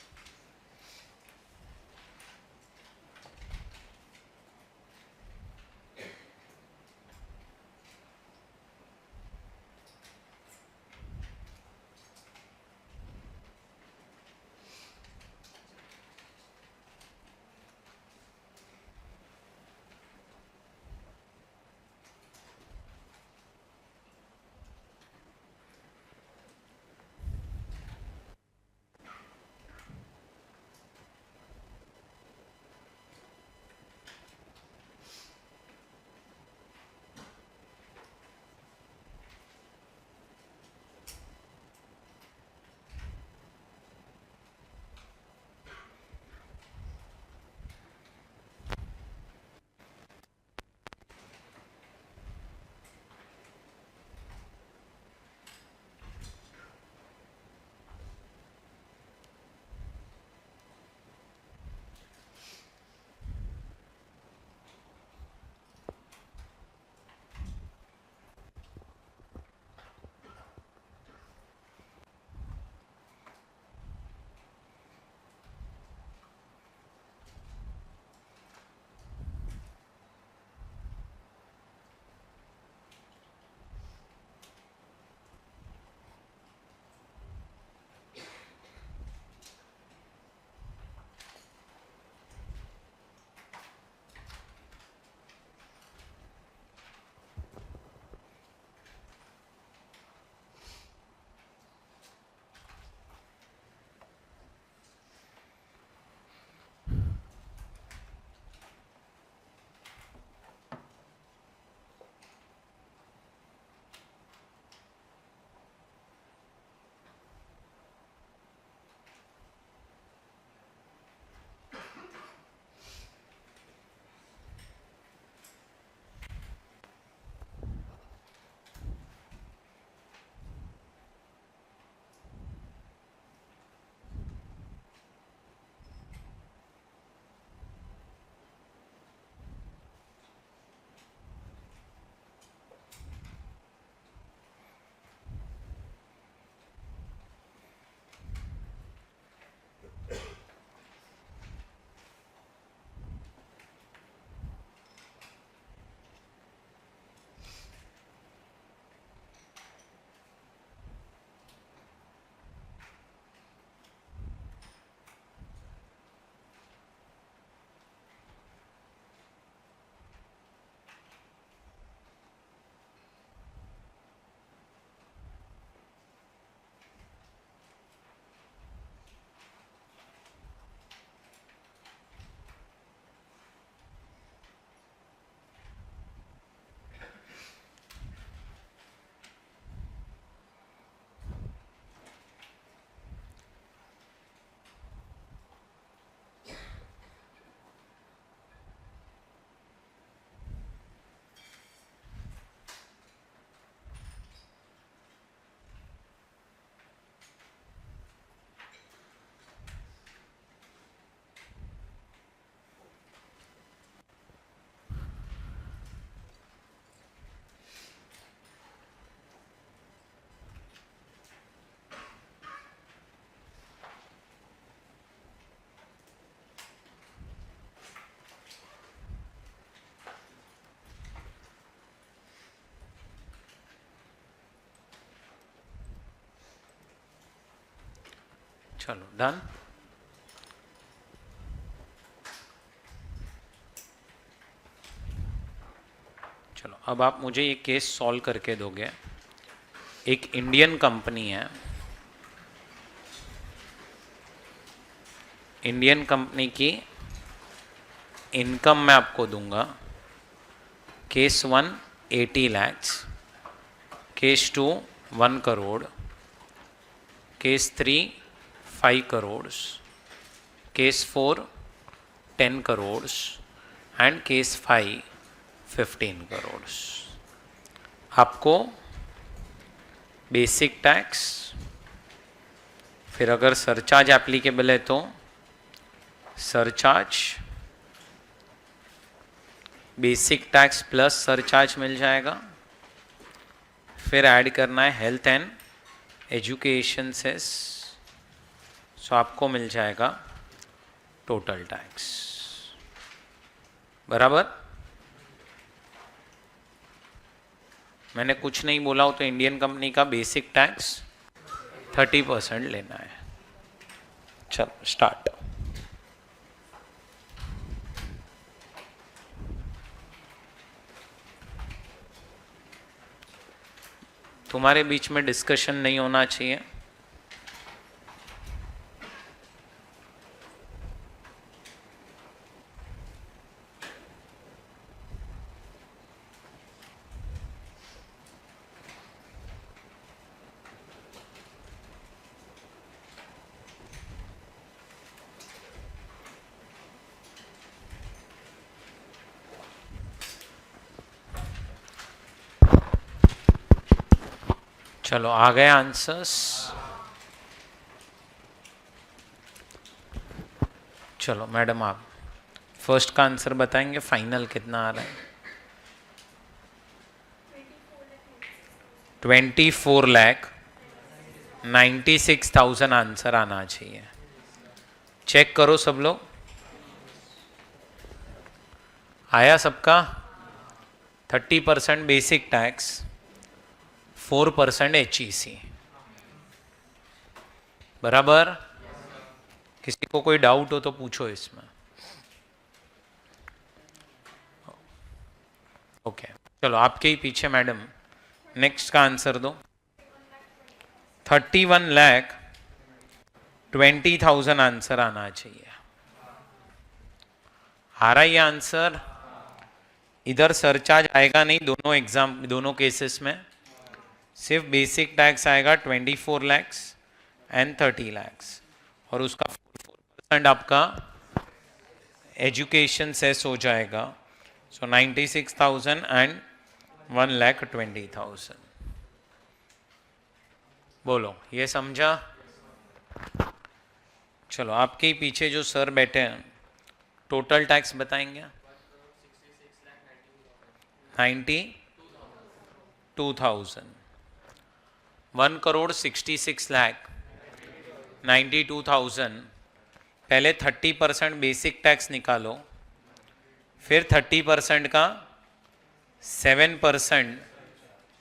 चलो डन। चलो अब आप मुझे ये केस सॉल्व करके दोगे। एक इंडियन कंपनी है, इंडियन कंपनी की इनकम मैं आपको दूंगा। Case 1 80 lakhs, case 2 1 crore, case 3 5 crore, case 4 10 crore and case 5 15 crore. आपको बेसिक टैक्स, फिर अगर सरचार्ज एप्लीकेबल है तो surcharge, basic tax plus surcharge मिल जाएगा, फिर ऐड करना है health and education cess, so आपको मिल जाएगा टोटल टैक्स। बराबर? मैंने कुछ नहीं बोला हो तो इंडियन कंपनी का बेसिक टैक्स 30% लेना है। चलो स्टार्ट। तुम्हारे बीच में डिस्कशन नहीं होना चाहिए। चलो आ गए आंसर्स। चलो मैडम आप फर्स्ट का आंसर बताएंगे, फाइनल कितना आ रहा है? 24,96,000 आंसर आना चाहिए। चेक करो सब लोग, आया सबका? 30% बेसिक टैक्स, 4% HEC। बराबर? किसी को कोई डाउट हो तो पूछो इसमें। ओके चलो आपके ही पीछे मैडम नेक्स्ट का आंसर दो। 31,20,000 आंसर आना चाहिए। आ रहा है ये आंसर? इधर सरचार्ज आएगा नहीं, दोनों एग्जाम, दोनों केसेस में सिर्फ बेसिक टैक्स आएगा 24 lakhs एंड 30 lakhs, और उसका 4% आपका एजुकेशन सेस हो जाएगा। सो 96,000 एंड 1,20,000। बोलो ये समझा? चलो आपके ही पीछे जो सर बैठे हैं टोटल टैक्स बताएंगे। 92,000, 1 करोड़ 66 लाख 92,000। पहले 30% बेसिक टैक्स निकालो, फिर 30% का 7%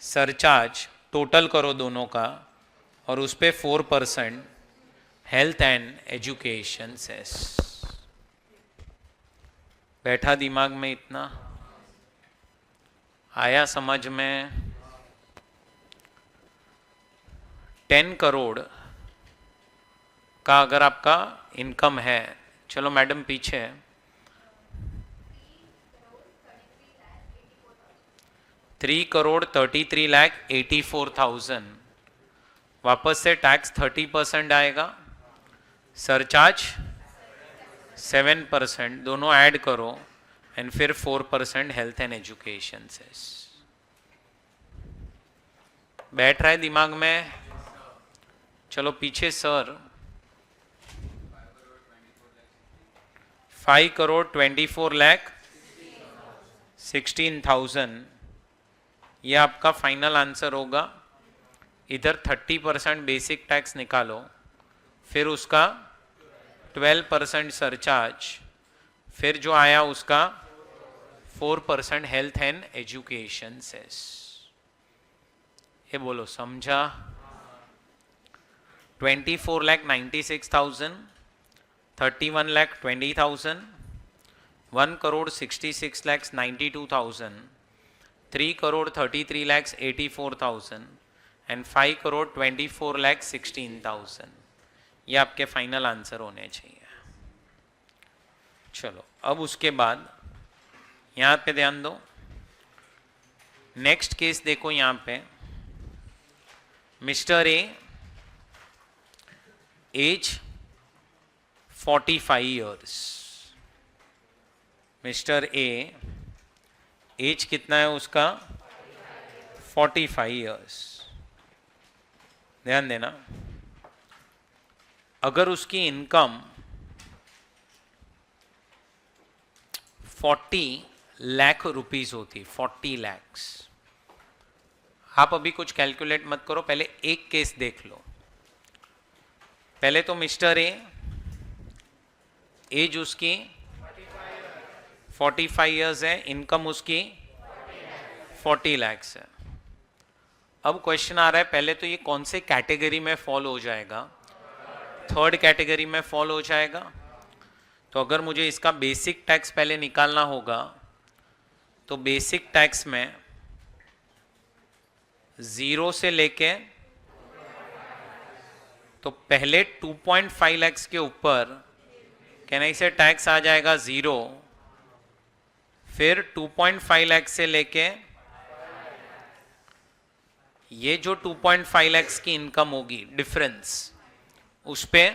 सरचार्ज टोटल करो दोनों का, और उस पे 4% हेल्थ एंड एजुकेशन सेस। बैठा दिमाग में? इतना आया समझ में? 10 करोड़ का अगर आपका इनकम है, चलो मैडम पीछे, 3,33,84,000, वापस से टैक्स 30% आएगा, सरचार्ज 7%, दोनों ऐड करो, एंड फिर 4% हेल्थ एंड एजुकेशन सेस। बैठ रहा है दिमाग में? चलो पीछे सर, 5,24,16,000, ये आपका फाइनल आंसर होगा। इधर 30% बेसिक टैक्स निकालो, फिर उसका 12% सरचार्ज, फिर जो आया उसका 4% हेल्थ एंड एजुकेशन सेस। ये बोलो समझा? 24,96,000, 31,20,000, 1,66,92,000, 3,33,84,000 एंड 5,24,16,000. ये आपके फाइनल आंसर होने चाहिए. चलो अब उसके बाद यहाँ पे ध्यान दो. नेक्स्ट केस देखो यहाँ पे. Mister A, age 45 years. Mister A, age कितना है उसका? 45 years. ध्यान देना, अगर उसकी इनकम 40 लाख रुपीस होती, 40 lakhs. आप अभी कुछ कैलकुलेट मत करो, पहले एक केस देख लो. पहले तो मिस्टर ए, एज उसकी 45 years है, इनकम उसकी 40 lakhs है. अब क्वेश्चन आ रहा है, पहले तो ये कौन से कैटेगरी में फॉल हो जाएगा? थर्ड कैटेगरी में फॉल हो जाएगा. तो अगर मुझे इसका बेसिक टैक्स पहले निकालना होगा, तो बेसिक टैक्स में 0 से लेके, तो पहले 2.5 lakhs के ऊपर कहना से टैक्स आ जाएगा 0, फिर 2.5 lakhs से लेके ये जो 2.5 lakhs की इनकम होगी डिफरेंस, उस पे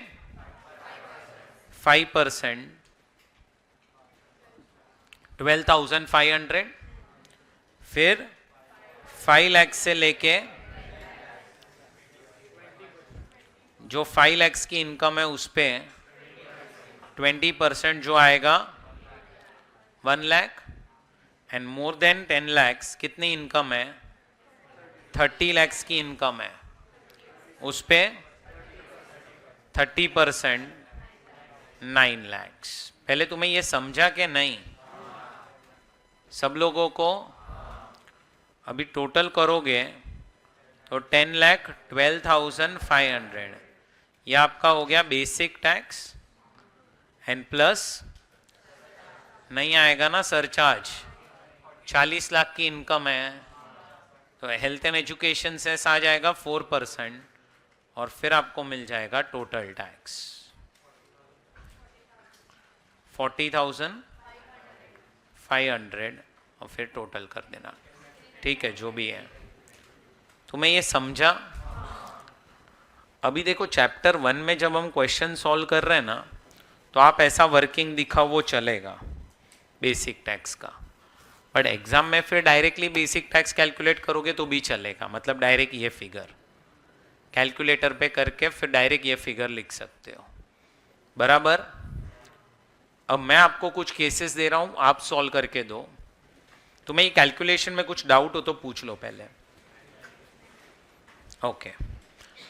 5%, 12,500, फिर 5 lakhs से लेके जो 5 lakhs की इनकम है उस पे 20% जो आएगा 1 lakh, and more then 10 lakhs कितनी इनकम है? 30 lakhs की इनकम है, उस पे 30% 9 lakhs. पहले तुम्हें ये समझा कि नहीं? सब लोगों को अभी टोटल करोगे तो 10,12,500 ये आपका हो गया बेसिक टैक्स, एंड प्लस नहीं आएगा ना सरचार्ज. 40 लाख की इनकम है तो हेल्थ एंड एजुकेशन से आ जाएगा 4%, और फिर आपको मिल जाएगा टोटल टैक्स 40,500, और फिर टोटल कर देना. ठीक है, जो भी है. तुम्हें ये समझा? अभी देखो चैप्टर 1 में जब हम क्वेश्चन सॉल्व कर रहे हैं ना, तो आप ऐसा वर्किंग दिखाओ वो चलेगा बेसिक टैक्स का, बट एग्जाम में फिर डायरेक्टली बेसिक टैक्स कैलकुलेट करोगे तो भी चलेगा. मतलब डायरेक्ट ये फिगर कैलकुलेटर पे करके फिर डायरेक्ट ये फिगर लिख सकते हो. बराबर. अब मैं आपको कुछ केसेस दे रहा हूं, आप सॉल्व करके दो. तुम्हें ये कैलकुलेशन में कुछ डाउट हो तो पूछ लो पहले. ओके,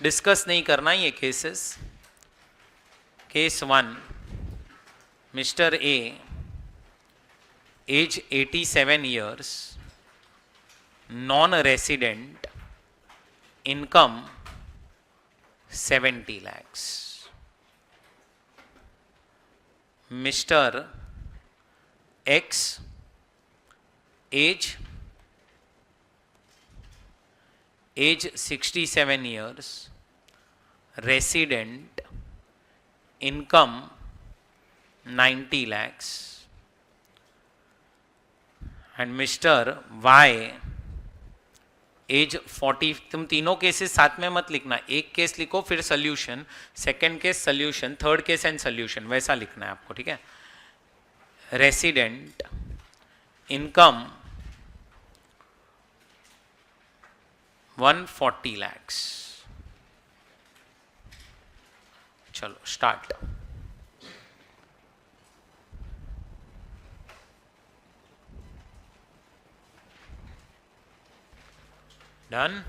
डिस्कस नहीं करना ये cases. Case 1, mister A, age 87 years, non resident, income 70 lakhs. Mister X, age 67 years, resident, income 90 lakhs. and Mr. Y, age 40. तुम तीनों केसेस साथ में मत लिखना, एक केस लिखो फिर solution, second case solution, third case and solution, वैसा लिखना है आपको. ठीक है. Resident, income 140 lakhs. चलो स्टार्ट. डन.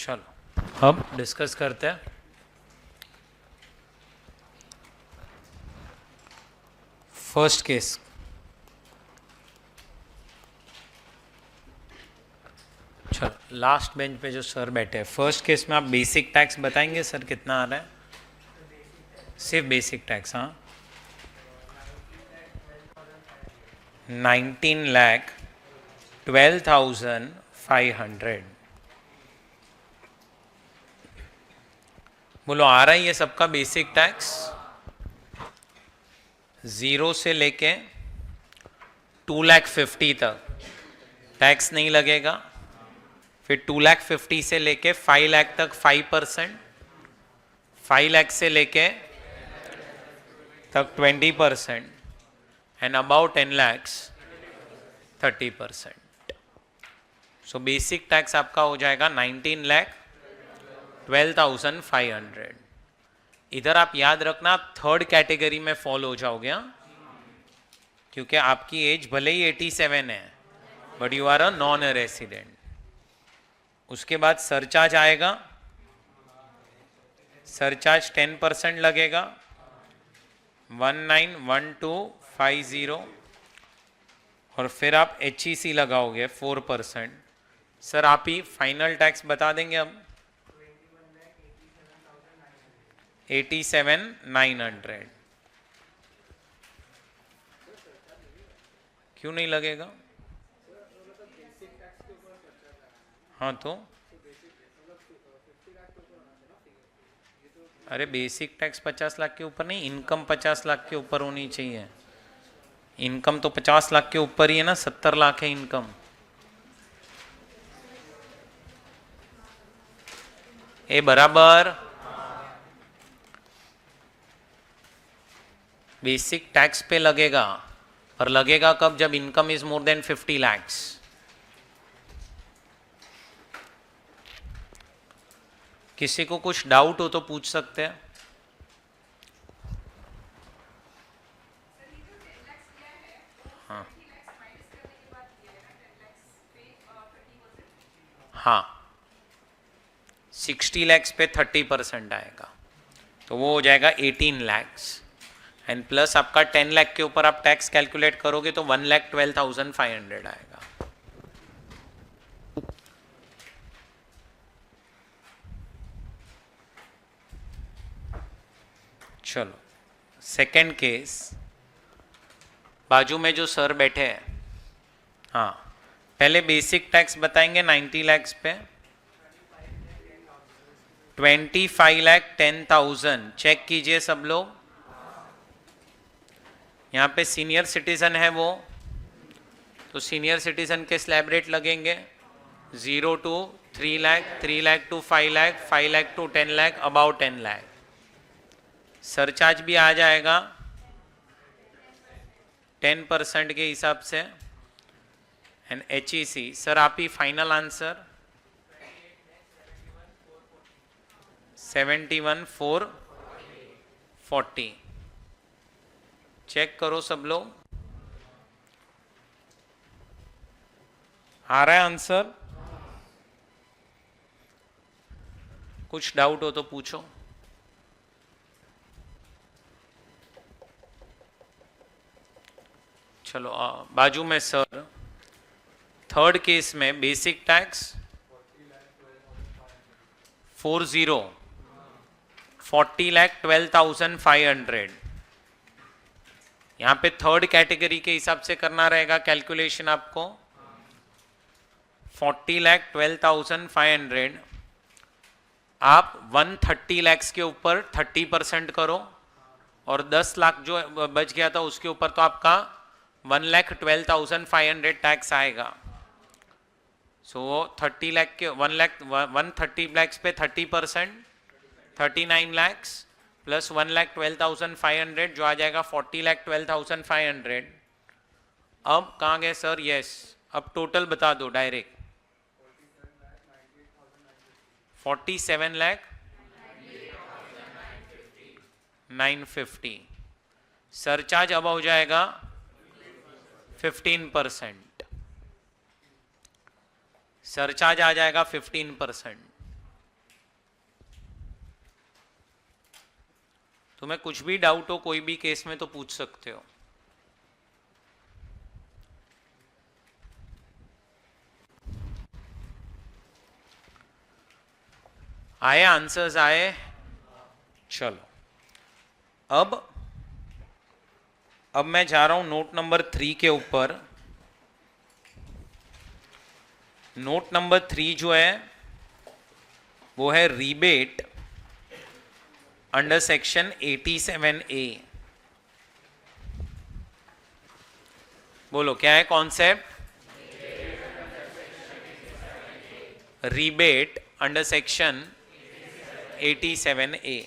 चलो अब डिस्कस करते हैं। फर्स्ट केस, चलो लास्ट बेंच पे जो सर बैठे हैं, फर्स्ट केस में आप बेसिक टैक्स बताएंगे सर कितना आ रहा है? सिर्फ बेसिक टैक्स, हाँ। 19,12,500। बोलो आ रहा है ये सबका बेसिक टैक्स? 0 से लेके 2,50,000 तक टैक्स नहीं लगेगा। फिर 2,50,000 से लेके 5,00,000 तक 5%, 5,00,000 से लेके तक 20%, and about 10 lakhs 30%। So basic tax आपका हो जाएगा 19,12,500। इधर आप याद रखना, आप थर्ड कैटेगरी में फॉल हो जाओगे, हाँ? क्योंकि आपकी एज भले ही 87 है, but you are a non resident. उसके बाद सरचार्ज आएगा, सरचार्ज 10% लगेगा, 19,12,50, और फिर आप HEC लगाओगे 4%। सर आप ही फाइनल टैक्स बता देंगे अब? 87,900। क्यों नहीं लगेगा? हाँ तो अरे बेसिक टैक्स 50 लाख के ऊपर नहीं, इनकम 50 लाख के ऊपर होनी चाहिए। इनकम तो 50 लाख के ऊपर ही है ना, 70 लाख है इनकम। ए बराबर। बेसिक टैक्स पे लगेगा, पर लगेगा कब? जब income is more then 50 lakhs। किसी को कुछ डाउट हो तो पूछ सकते हैं। हाँ हाँ, 60 lakhs पे 30% आएगा, तो वो हो जाएगा 18 lakhs। एंड प्लस आपका 10 लाख के ऊपर आप टैक्स कैलकुलेट करोगे तो 1,12,500 आएगा। चलो सेकंड केस, बाजू में जो सर बैठे हैं, हाँ पहले बेसिक टैक्स बताएंगे 90 lakhs पे। 25,10,000 चेक कीजिए सब लोग। यहाँ पे सीनियर सिटीजन है वो, तो सीनियर सिटीजन के स्लैब रेट लगेंगे 0 to 3 lakh, 3 lakh to 5 lakh, 5 lakh to 10 lakh, about 10 lakh। Surcharge भी आ जाएगा 10% के हिसाब से। एंड HEC, सर आप ही फाइनल आंसर? 71,440। चेक करो सब लोग, आ रहा है आंसर? कुछ डाउट हो तो पूछो। चलो बाजू में सर, थर्ड केस में बेसिक टैक्स 40,12,500। यहाँ पे थर्ड कैटेगरी के हिसाब से करना रहेगा कैलकुलेशन आपको। 40,12,500 आप 130 lakhs के ऊपर 30% करो, और 10 लाख जो बच गया था उसके ऊपर तो आपका 1,12,500 टैक्स आएगा। सो 30 लाख के 130 lakhs पे 30%, 39 lakhs प्लस 1,12,500 जो आ जाएगा 40,12,500। अब कहाँ गए सर? यस, अब टोटल बता दो डायरेक्ट। 47,950। सरचार्ज अब हो जाएगा 15%। सरचार्ज आ जाएगा 15%। तुम्हें कुछ भी डाउट हो कोई भी केस में तो पूछ सकते हो। आए आंसर्स आए? चलो अब मैं जा रहा हूं नोट नंबर 3 के ऊपर। नोट नंबर 3 जो है वो है रीबेट अंडर सेक्शन 87A। बोलो क्या है concept? Rebate under section 87A।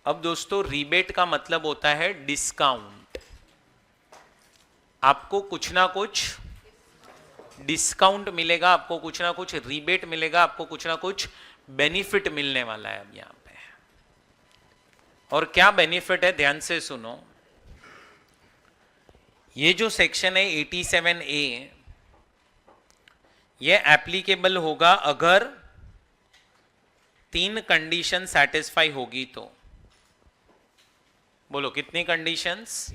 अब दोस्तों रीबेट का मतलब होता है डिस्काउंट। आपको कुछ ना कुछ डिस्काउंट मिलेगा, आपको कुछ ना कुछ रीबेट मिलेगा, आपको कुछ ना कुछ बेनिफिट मिलने वाला है अब यहां पे। और क्या बेनिफिट है ध्यान से सुनो। ये जो सेक्शन है 87A, ये एप्लीकेबल होगा अगर 3 कंडीशन सेटिस्फाई होगी तो। बोलो कितनी कंडीशंस?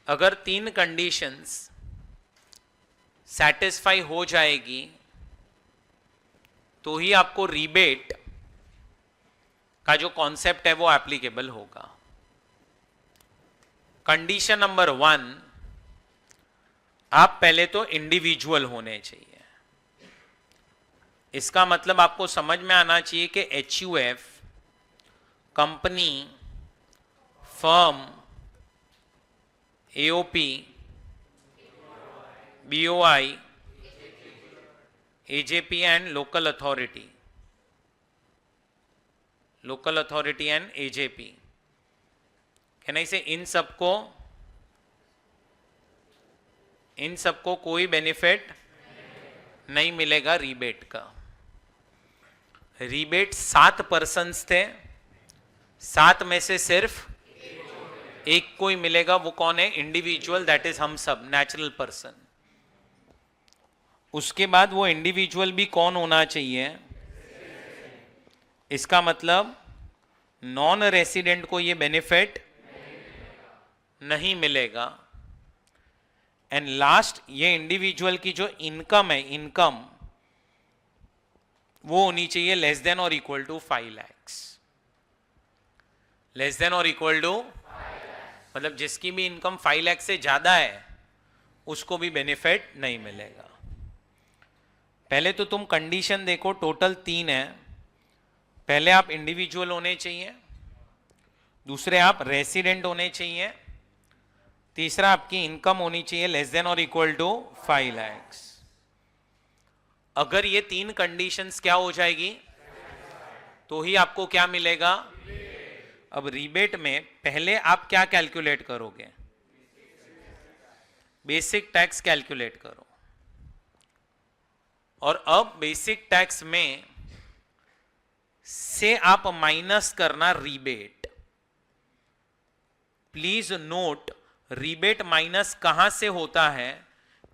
अगर 3 कंडीशंस सेटिस्फाई हो जाएगी तो ही आपको रीबेट का जो कॉन्सेप्ट है वो एप्लीकेबल होगा। कंडीशन नंबर 1, आप पहले तो इंडिविजुअल होने चाहिए। इसका मतलब आपको समझ में आना चाहिए कि HUF company, firm, AOP, BOI, AJP and local authority and AJP, can I से इन सबको कोई बेनिफिट नहीं मिलेगा रीबेट का। रीबेट 7 पर्सन्स थे, 7 में से सिर्फ एक को ही मिलेगा। वो कौन है? इंडिविजुअल, दैट इज हम सब, नेचुरल पर्सन। उसके बाद वो इंडिविजुअल भी कौन होना चाहिए? इसका मतलब नॉन रेसिडेंट को ये बेनिफिट नहीं मिलेगा। एंड लास्ट, ये इंडिविजुअल की जो इनकम है, इनकम वो होनी चाहिए लेस देन और equal to 5 lakhs। Less than और इक्वल टू, मतलब जिसकी भी इनकम 5 लाख से ज्यादा है उसको भी बेनिफिट नहीं मिलेगा। पहले तो तुम कंडीशन देखो, टोटल 3 है। पहले आप इंडिविजुअल होने चाहिए, दूसरे आप रेसिडेंट होने चाहिए, तीसरा आपकी इनकम होनी चाहिए लेस देन और इक्वल टू 5 lakhs। अगर ये 3 कंडीशंस क्या हो जाएगी तो ही आपको क्या मिलेगा? अब रीबेट में पहले आप क्या कैलकुलेट करोगे? बेसिक टैक्स कैलकुलेट करो। और अब बेसिक टैक्स में से आप माइनस करना rebate. Please note, rebate minus कहां से होता है?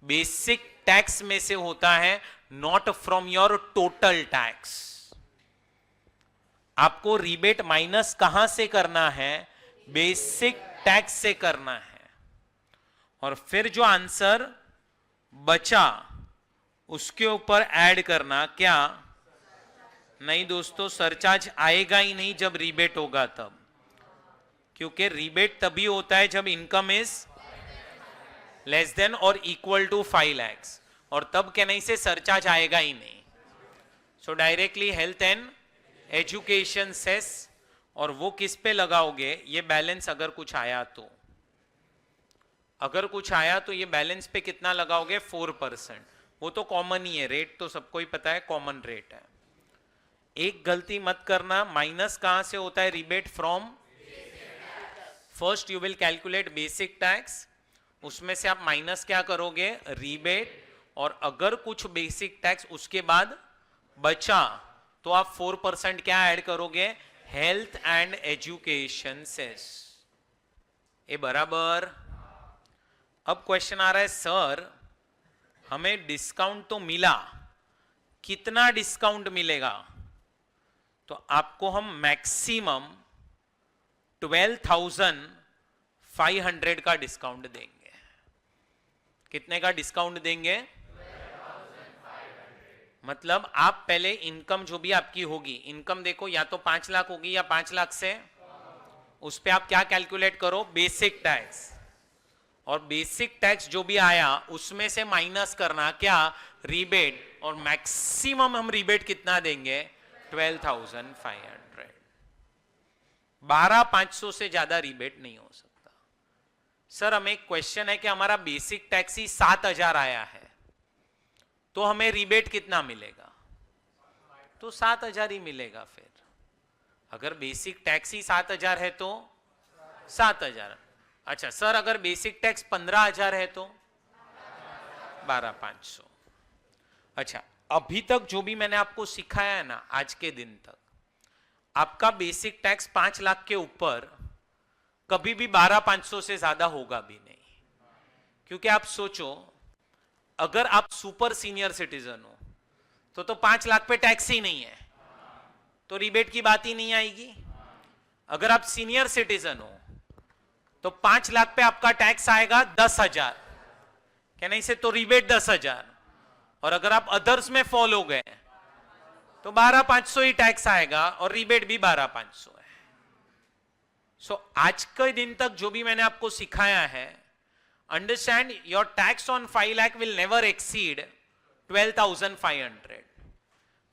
बेसिक टैक्स में से होता है, not from your total tax. आपको रीबेट माइनस कहां से करना है? बेसिक टैक्स से करना है। और फिर जो आंसर बचा उसके ऊपर ऐड करना। क्या? नहीं दोस्तों, सरचार्ज आएगा ही नहीं जब रीबेट होगा तब, क्योंकि रीबेट तभी होता है जब इनकम इज लेस देन और इक्वल टू 5 lakhs, और तब क्या नहीं से सरचार्ज आएगा ही नहीं। So directly health and education cess, और वो किस पे लगाओगे? ये बैलेंस अगर कुछ आया तो, अगर कुछ आया तो ये बैलेंस पे कितना लगाओगे? 4%। वो तो कॉमन ही है, रेट तो सबको ही पता है, कॉमन रेट है। एक गलती मत करना, माइनस कहां से होता है rebate? From first you will calculate basic tax, उसमें से आप माइनस क्या करोगे? रीबेट। और अगर कुछ बेसिक टैक्स उसके बाद बचा तो आप 4% क्या ऐड करोगे? Health and education cess. ये बराबर। अब क्वेश्चन आ रहा है, सर हमें डिस्काउंट तो मिला, कितना डिस्काउंट मिलेगा? तो आपको हम मैक्सिमम 12,500 का डिस्काउंट देंगे। कितने का डिस्काउंट देंगे? मतलब आप पहले इनकम जो भी आपकी होगी, इनकम देखो या तो 5 लाख होगी या 5 लाख से, उस पे आप क्या कैलकुलेट करो? Basic tax. और बेसिक टैक्स जो भी आया उसमें से माइनस करना क्या? रिबेट। और मैक्सिमम हम रिबेट कितना देंगे? 12,500। 12,500 से ज्यादा रिबेट नहीं हो सकता। सर हमें एक क्वेश्चन है कि हमारा बेसिक टैक्स ही 7,000 आया है, तो हमें रिबेट कितना मिलेगा? तो 7,000 ही मिलेगा। फिर अगर बेसिक टैक्स ही 7,000 है तो 7,000। अच्छा सर अगर बेसिक टैक्स 15,000 है तो 12,500। अच्छा, अभी तक जो भी मैंने आपको सिखाया है ना, आज के दिन तक आपका बेसिक टैक्स 5 लाख के ऊपर कभी भी 12,500 से ज्यादा होगा भी नहीं। क्योंकि आप सोचो, अगर आप सुपर सीनियर सिटीजन हो तो 5 लाख पे टैक्स ही नहीं है, तो रिबेट की बात ही नहीं आएगी। अगर आप सीनियर सिटीजन हो तो 5 लाख पे आपका टैक्स आएगा 10,000, क्या नहीं से, तो रिबेट 10,000। और अगर आप अदर्स में फॉल हो गए तो 12,500 ही टैक्स आएगा और रिबेट भी 12,500 है। सो आज के दिन तक जो भी मैंने आपको सिखाया है, understand, your tax on 5 lakh will never exceed 12,500।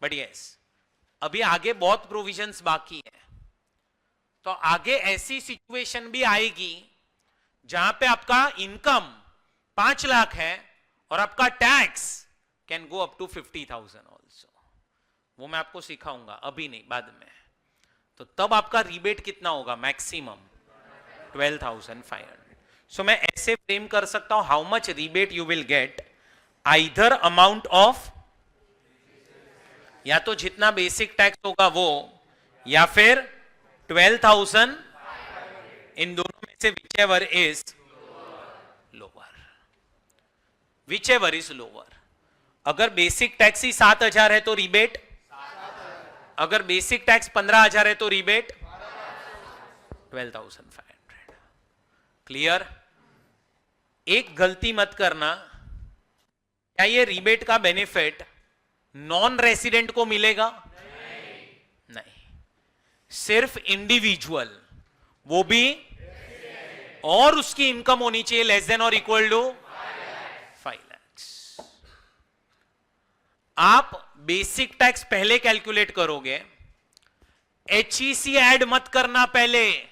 But yes, अभी आगे बहुत प्रोविजंस बाकी है, तो आगे ऐसी सिचुएशन भी आएगी जहां पे आपका इनकम 5 लाख है और आपका tax can go up to 50,000 also. वो मैं आपको सिखाऊंगा, अभी नहीं, बाद में। तो तब आपका रिबेट कितना होगा? मैक्सिमम 12,500। सो मैं ऐसे फ्रेम कर सकता हूं, how much rebate you will gate, either amount of, या तो जितना बेसिक टैक्स होगा वो, या फिर 12,000, इन दोनों में से whichever is lower. Whichever is lower. अगर बेसिक टैक्स ही 7,000 है तो रिबेट, अगर बेसिक टैक्स 15,000 है तो रिबेट 12,500। क्लियर? एक गलती मत करना, क्या ये रिबेट का बेनिफिट नॉन रेसिडेंट को मिलेगा? नहीं, सिर्फ इंडिविजुअल, वो भी, और उसकी इनकम होनी चाहिए लेस देन और इक्वल टू 5 lakhs। आप बेसिक टैक्स पहले कैलकुलेट करोगे, HEC ऐड मत करना, पहले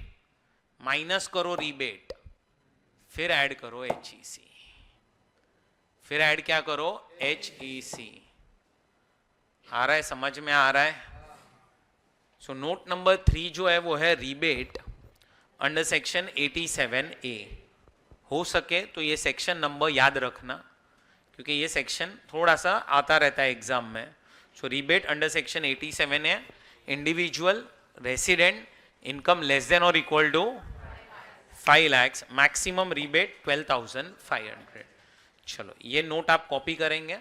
माइनस करो रिबेट, फिर ऐड करो HEC, फिर ऐड क्या करो? HEC। आ रहा है? समझ में आ रहा है? सो नोट नंबर 3 जो है वो है रिबेट अंडर सेक्शन 87A। हो सके तो ये सेक्शन नंबर याद रखना, क्योंकि ये सेक्शन थोड़ा सा आता रहता है एग्जाम में। सो रिबेट अंडर सेक्शन 87 है, individual resident, income less than और equal to 5 lakhs, maximum rebate 12,500। चलो ये नोट आप कॉपी करेंगे।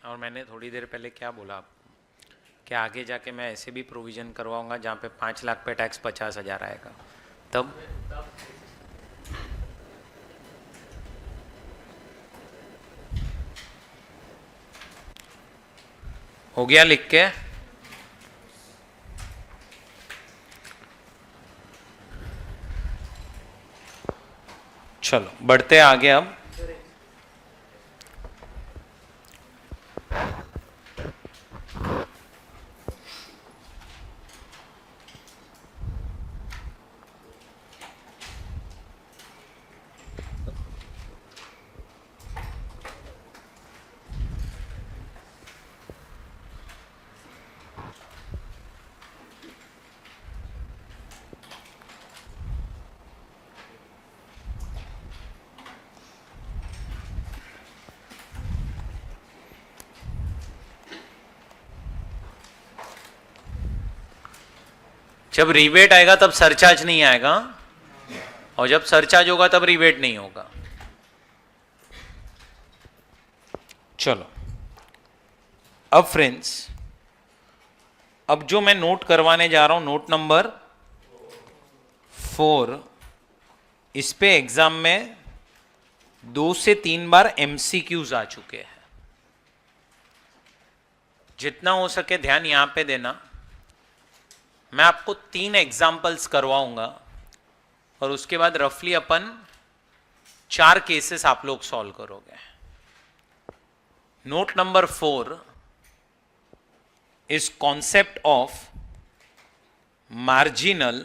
और मैंने थोड़ी देर पहले क्या बोला आपको, कि आगे जाके मैं ऐसे भी प्रोविजन करवाऊंगा जहाँ पे 5 लाख पे टैक्स 50,000 आएगा, तब हो गया लिख के? चलो बढ़ते आगे अब। जब रिबेट आएगा तब सरचार्ज नहीं आएगा, और जब सरचार्ज होगा तब रिबेट नहीं होगा। चलो अब फ्रेंड्स, अब जो मैं नोट करवाने जा रहा हूं, नोट नंबर 4, इस पे एग्जाम में 2 से 3 बार एमसीक्यूज आ चुके हैं। जितना हो सके ध्यान यहां पे देना। मैं आपको 3 एग्जाम्पल्स करवाऊंगा और उसके बाद रफली अपन 4 केसेस आप लोग सॉल्व करोगे। Note number 4 is concept of marginal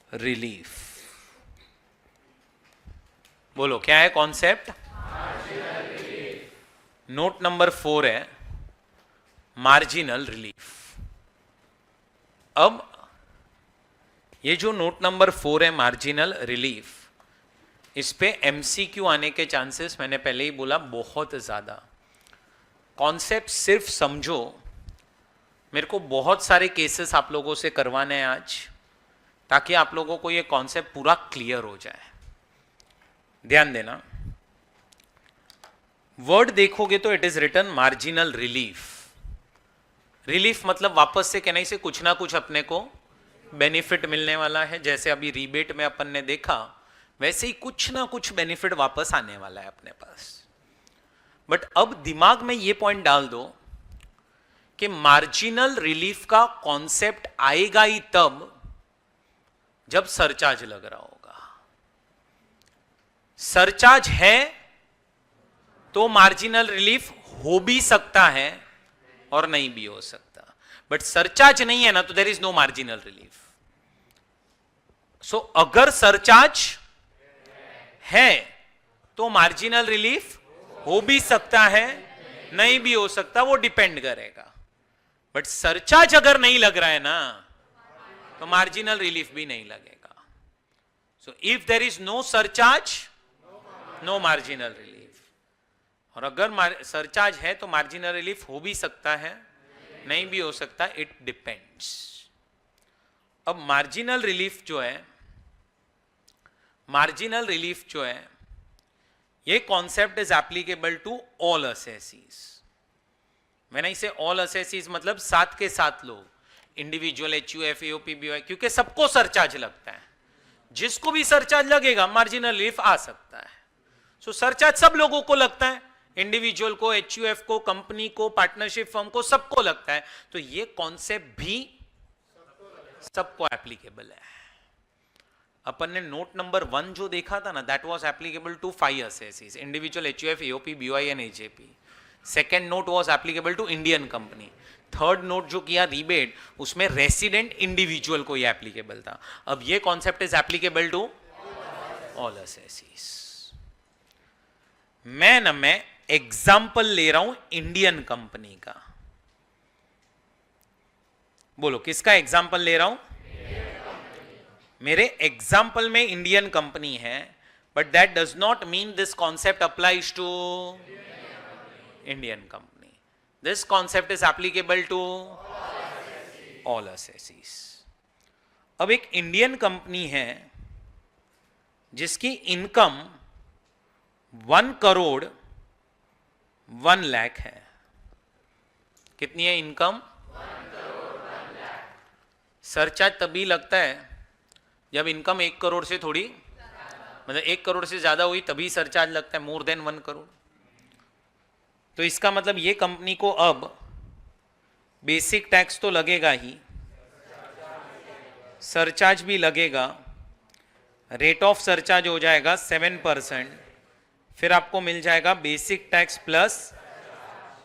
relief. बोलो क्या है कॉन्सेप्ट? नोट नंबर 4 है मार्जिनल रिलीफ। अब ये जो नोट नंबर 4 है मार्जिनल रिलीफ, इस पे एमसीक्यू आने के चांसेस मैंने पहले ही बोला बहुत ज्यादा। कॉन्सेप्ट सिर्फ समझो, मेरे को बहुत सारे केसेस आप लोगों से करवाने हैं आज, ताकि आप लोगों को ये कॉन्सेप्ट पूरा क्लियर हो जाए। ध्यान देना, वर्ड देखोगे तो it is written marginal relief. Relief मतलब वापस से कहने से कुछ ना कुछ अपने को बेनिफिट मिलने वाला है। जैसे अभी रिबेट में अपन ने देखा, वैसे ही कुछ ना कुछ बेनिफिट वापस आने वाला है अपने पास। बट अब दिमाग में ये पॉइंट डाल दो कि मार्जिनल रिलीफ का कॉन्सेप्ट आएगा ही तब जब सरचार्ज लग रहा होगा। सरचार्ज है तो मार्जिनल रिलीफ हो भी सकता है और नहीं भी हो सकता, बट सरचार्ज नहीं है ना, तो there is no marginal relief. So अगर सरचार्ज है तो मार्जिनल रिलीफ हो भी सकता है, नहीं भी हो सकता, वो डिपेंड करेगा। बट सरचार्ज अगर नहीं लग रहा है ना, तो मार्जिनल रिलीफ भी नहीं लगेगा। So if there is no surcharge, no marginal relief. और अगर सरचार्ज है तो मार्जिनल रिलीफ हो भी सकता है, नहीं भी हो सकता, इट डिपेंड्स। अब मार्जिनल रिलीफ जो है, मार्जिनल रिलीफ जो है, ये concept is applicable to all assessees. मैंने इसे ऑल असेसीज मतलब साथ के साथ लोग, इंडिविजुअल, एचयूएफ, एओपी, बीवाई, क्योंकि सबको सरचार्ज लगता है। जिसको भी सरचार्ज लगेगा मार्जिनल रिलीफ आ सकता है। सो सरचार्ज सब लोगों को लगता है, इंडिविजुअल को, एचयूएफ को, कंपनी को, पार्टनरशिप फर्म को, सबको लगता है। तो ये कॉन्सेप्ट भी सबको एप्लीकेबल है। अपन ने नोट नंबर 1 जो देखा था ना, that was applicable to 5 assessees, individual, HUF, AOP, BOI and AJP. Second note was applicable to Indian company. Third note जो किया रिबेट, उसमें रेसिडेंट इंडिविजुअल को ये एप्लीकेबल था। अब ये concept is applicable to all assessees. मैं एग्जाम्पल ले रहा हूं इंडियन कंपनी का। बोलो किसका एग्जाम्पल ले रहा हूं? मेरे एग्जाम्पल में इंडियन कंपनी है, but that does not mean this concept applies to Indian company. This concept is applicable to all assessees. अब एक इंडियन कंपनी है जिसकी इनकम 1 करोड़ 1 लाख है। कितनी है इनकम? 1 करोड़ 1 लाख। सरचार्ज तभी लगता है जब इनकम 1 करोड़ से थोड़ी, मतलब 1 करोड़ से ज्यादा हुई तभी सरचार्ज लगता है, मोर देन 1 करोड़। तो इसका मतलब ये कंपनी को अब बेसिक टैक्स तो लगेगा ही, सरचार्ज भी लगेगा। रेट ऑफ सरचार्ज हो जाएगा 7%। फिर आपको मिल जाएगा बेसिक टैक्स प्लस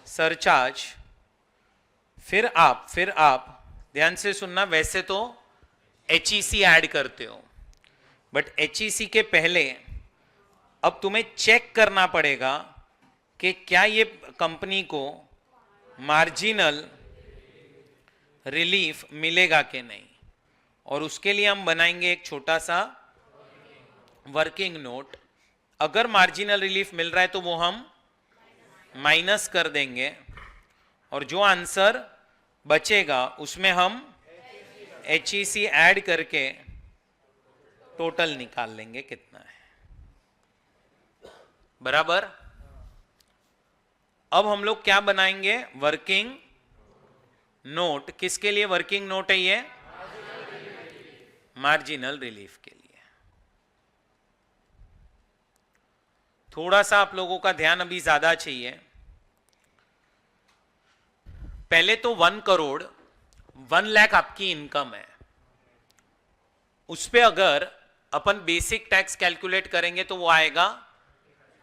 सरचार्ज। फिर आप ध्यान से सुनना, वैसे तो HEC ऐड करते हो, बट HEC के पहले अब तुम्हें चेक करना पड़ेगा कि क्या ये कंपनी को मार्जिनल रिलीफ मिलेगा कि नहीं। और उसके लिए हम बनाएंगे एक छोटा सा वर्किंग नोट। अगर मार्जिनल रिलीफ मिल रहा है तो वो हम माइनस कर देंगे, और जो आंसर बचेगा उसमें हम HEC ऐड करके टोटल निकाल लेंगे कितना है, बराबर। अब हम लोग क्या बनाएंगे, वर्किंग नोट। किसके लिए वर्किंग नोट है ये, मार्जिनल रिलीफ के लिए। थोड़ा सा आप लोगों का ध्यान अभी ज्यादा चाहिए। पहले तो 1 करोड़ 1 लाख आपकी इनकम है, उस पे अगर अपन बेसिक टैक्स कैलकुलेट करेंगे तो वो आएगा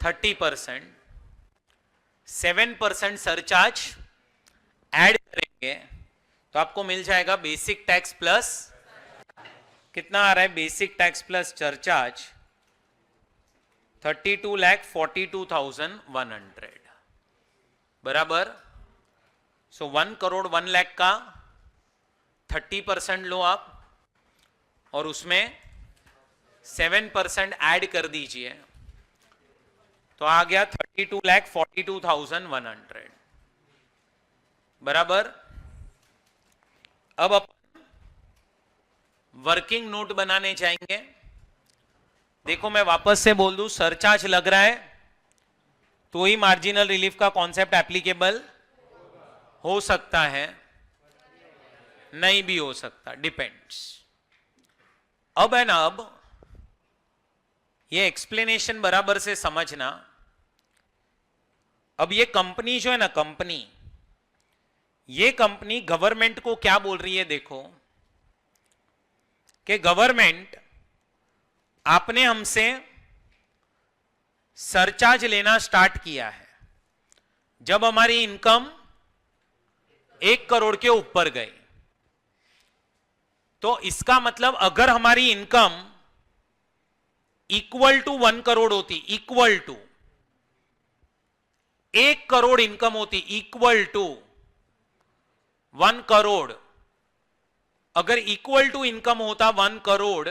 30%, 7% सरचार्ज ऐड करेंगे तो आपको मिल जाएगा बेसिक टैक्स प्लस, कितना आ रहा है बेसिक टैक्स प्लस सरचार्ज, 32,42,100, बराबर। सो 1 करोड़ 1 लाख का 30% लो आप और उसमें 7% ऐड कर दीजिए तो आ गया 32,42,100, बराबर। अब अपन वर्किंग नोट बनाने जाएंगे। देखो मैं वापस से बोल दूं, सरचार्ज लग रहा है तो ही मार्जिनल रिलीफ का कॉन्सेप्ट एप्लीकेबल हो सकता है, नहीं भी हो सकता, डिपेंड्स। अब है ना, अब ये एक्सप्लेनेशन बराबर से समझना। अब ये कंपनी जो है ना, कंपनी, ये कंपनी गवर्नमेंट को क्या बोल रही है, देखो कि गवर्नमेंट आपने हमसे सरचार्ज लेना स्टार्ट किया है जब हमारी इनकम 1 करोड़ के ऊपर गई। तो इसका मतलब अगर हमारी इनकम इक्वल टू 1 करोड़ होती, इक्वल टू 1 करोड़ इनकम होती, इक्वल टू 1 करोड़, अगर इक्वल टू इनकम होता 1 करोड़,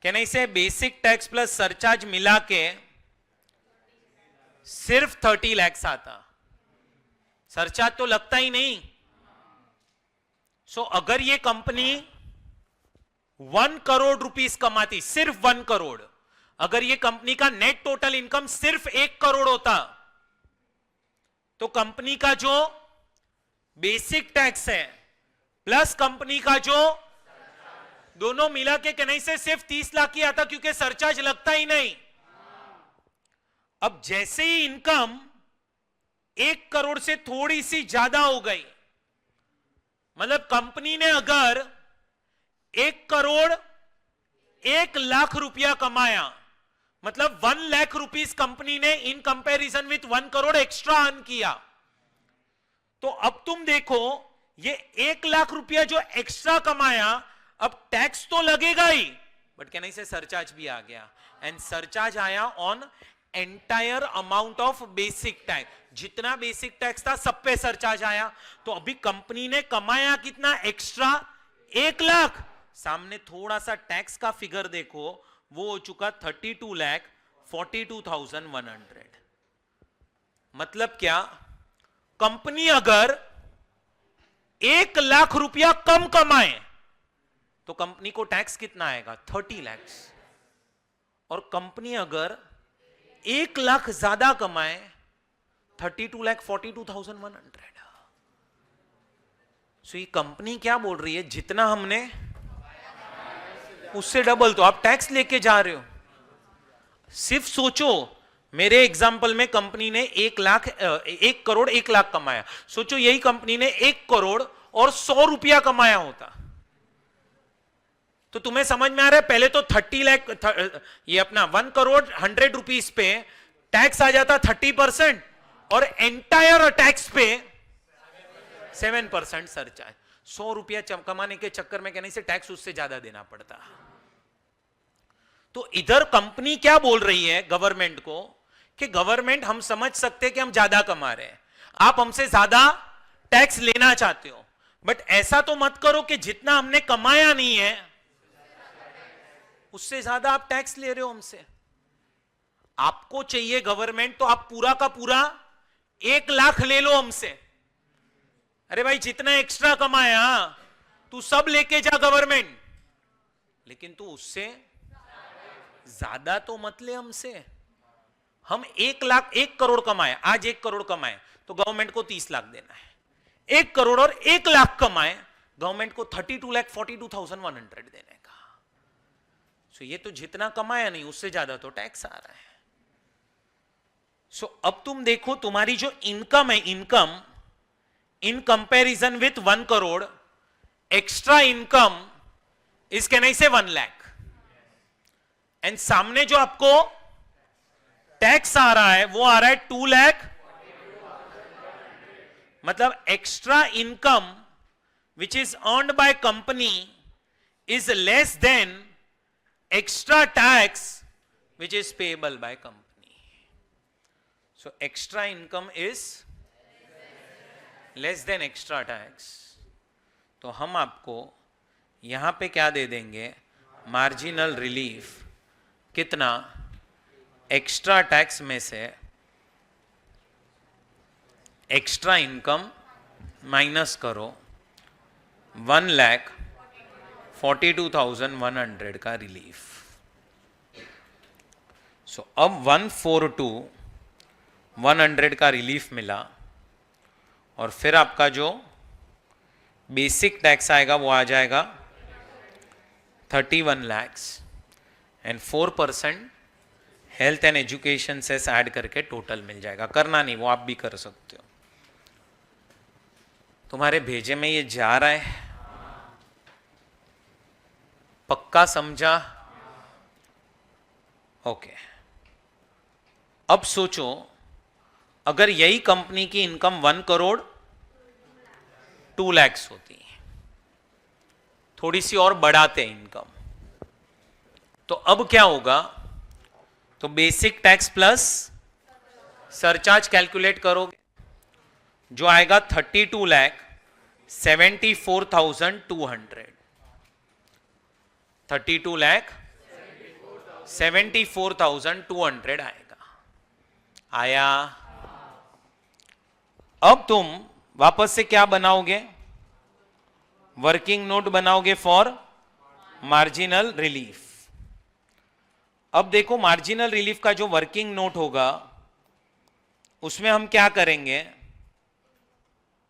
कहने से बेसिक टैक्स प्लस सरचार्ज मिला के सिर्फ 30 लाख आता, सरचार्ज तो लगता ही नहीं। सो अगर ये कंपनी 1 करोड़ रुपीस कमाती, सिर्फ 1 करोड़, अगर ये कंपनी का नेट टोटल इनकम सिर्फ 1 करोड़ होता तो कंपनी का जो बेसिक टैक्स है प्लस कंपनी का जो, दोनों मिला के कहीं से सिर्फ 30 लाख ही आता क्योंकि सरचार्ज लगता ही नहीं। अब जैसे ही इनकम 1 करोड़ से थोड़ी सी ज्यादा हो गई, मतलब कंपनी ने अगर 1 करोड़ 1 लाख रुपया कमाया, मतलब 1 लाख रुपीस कंपनी ने in comparison with 1 crore extra earn किया। तो अब तुम देखो ये 1 लाख रुपया जो एक्स्ट्रा कमाया, अब टैक्स तो लगेगा ही, बट कहने से सरचार्ज भी आ गया, एंड सरचार्ज आया on entire amount of basic tax. जितना बेसिक टैक्स था सब पे सरचार्ज आया। तो अभी कंपनी ने कमाया कितना एक्स्ट्रा, 1 लाख, सामने थोड़ा सा टैक्स का फिगर देखो, वो हो चुका 32,42,100। मतलब क्या, कंपनी अगर 1 लाख रुपया कम कमाए तो कंपनी को टैक्स कितना आएगा, 30 लाख, और कंपनी अगर 1 लाख ज्यादा कमाए 32,42,100। सो ये कंपनी क्या बोल रही है, जितना हमने उससे डबल तो आप टैक्स लेके जा रहे हो। सिर्फ सोचो, मेरे एग्जाम्पल में कंपनी ने 1 करोड़ 1 लाख कमाया, सोचो यही कंपनी ने 1 करोड़ और 100 रुपया कमाया होता तो तुम्हें समझ में आ रहा है, पहले तो 30 लाख, ये अपना 1 करोड़ 100 रुपीस पे टैक्स आ जाता 30% और एंटायर टैक्स पे 7% सरचार्ज। 100 रुपया कमाने के चक्कर में कहने से टैक्स उससे ज्यादा देना पड़ता। तो इधर कंपनी क्या बोल रही है गवर्नमेंट को कि गवर्नमेंट, हम समझ सकते हैं कि हम ज्यादा कमा रहे हैं, आप हमसे ज्यादा टैक्स लेना चाहते हो, बट ऐसा तो मत करो कि जितना हमने कमाया नहीं है उससे ज्यादा आप टैक्स ले रहे हो हमसे। आपको चाहिए गवर्नमेंट तो आप पूरा का पूरा 1 लाख ले लो हमसे। अरे भाई जितना एक्स्ट्रा कमाया तू सब लेके जा गवर्नमेंट, लेकिन तू उससे ज्यादा तो मत ले हमसे। हम 1 लाख 1 करोड़ कमाए, आज 1 करोड़ कमाए तो गवर्नमेंट को 30 लाख देना है। 1 करोड़ और 1 लाख कमाए, गवर्नमेंट को 32,42,100 देने का। सो ये तो जितना कमाया नहीं उससे ज्यादा तो टैक्स आ रहा है। सो अब तुम देखो तुम्हारी जो इनकम है, income in comparison with 1 crore, extra income is can I से 1 लाख, एंड सामने जो आपको टैक्स आ रहा है वो आ रहा है 2 लाख। मतलब extra income which is earned by company is less then extra tax which is payable by company. So extra income is less then extra tax. तो हम आपको यहां पे क्या दे देंगे, मार्जिनल रिलीफ। कितना? एक्स्ट्रा टैक्स में से एक्स्ट्रा इनकम माइनस करो, 1,42,100 का रिलीफ। सो अब 142,100 का रिलीफ मिला, और फिर आपका जो बेसिक टैक्स आएगा वो आ जाएगा 31 lakhs, and 4% health and education से ऐड करके टोटल मिल जाएगा। करना नहीं, वो आप भी कर सकते हो। तुम्हारे भेजे में ये जा रहा है, पक्का समझा? ओके। अब सोचो अगर यही कंपनी की इनकम 1 करोड़ 2 lakhs होती है, थोड़ी सी और बढ़ाते हैं इनकम, तो अब क्या होगा? तो basic tax plus surcharge calculate करोगे, जो आएगा 32,74,200। 32,74,200 आएगा। आया? अब तुम वापस से क्या बनाओगे? वर्किंग नोट बनाओगे फॉर मार्जिनल रिलीफ। अब देखो मार्जिनल रिलीफ का जो वर्किंग नोट होगा उसमें हम क्या करेंगे?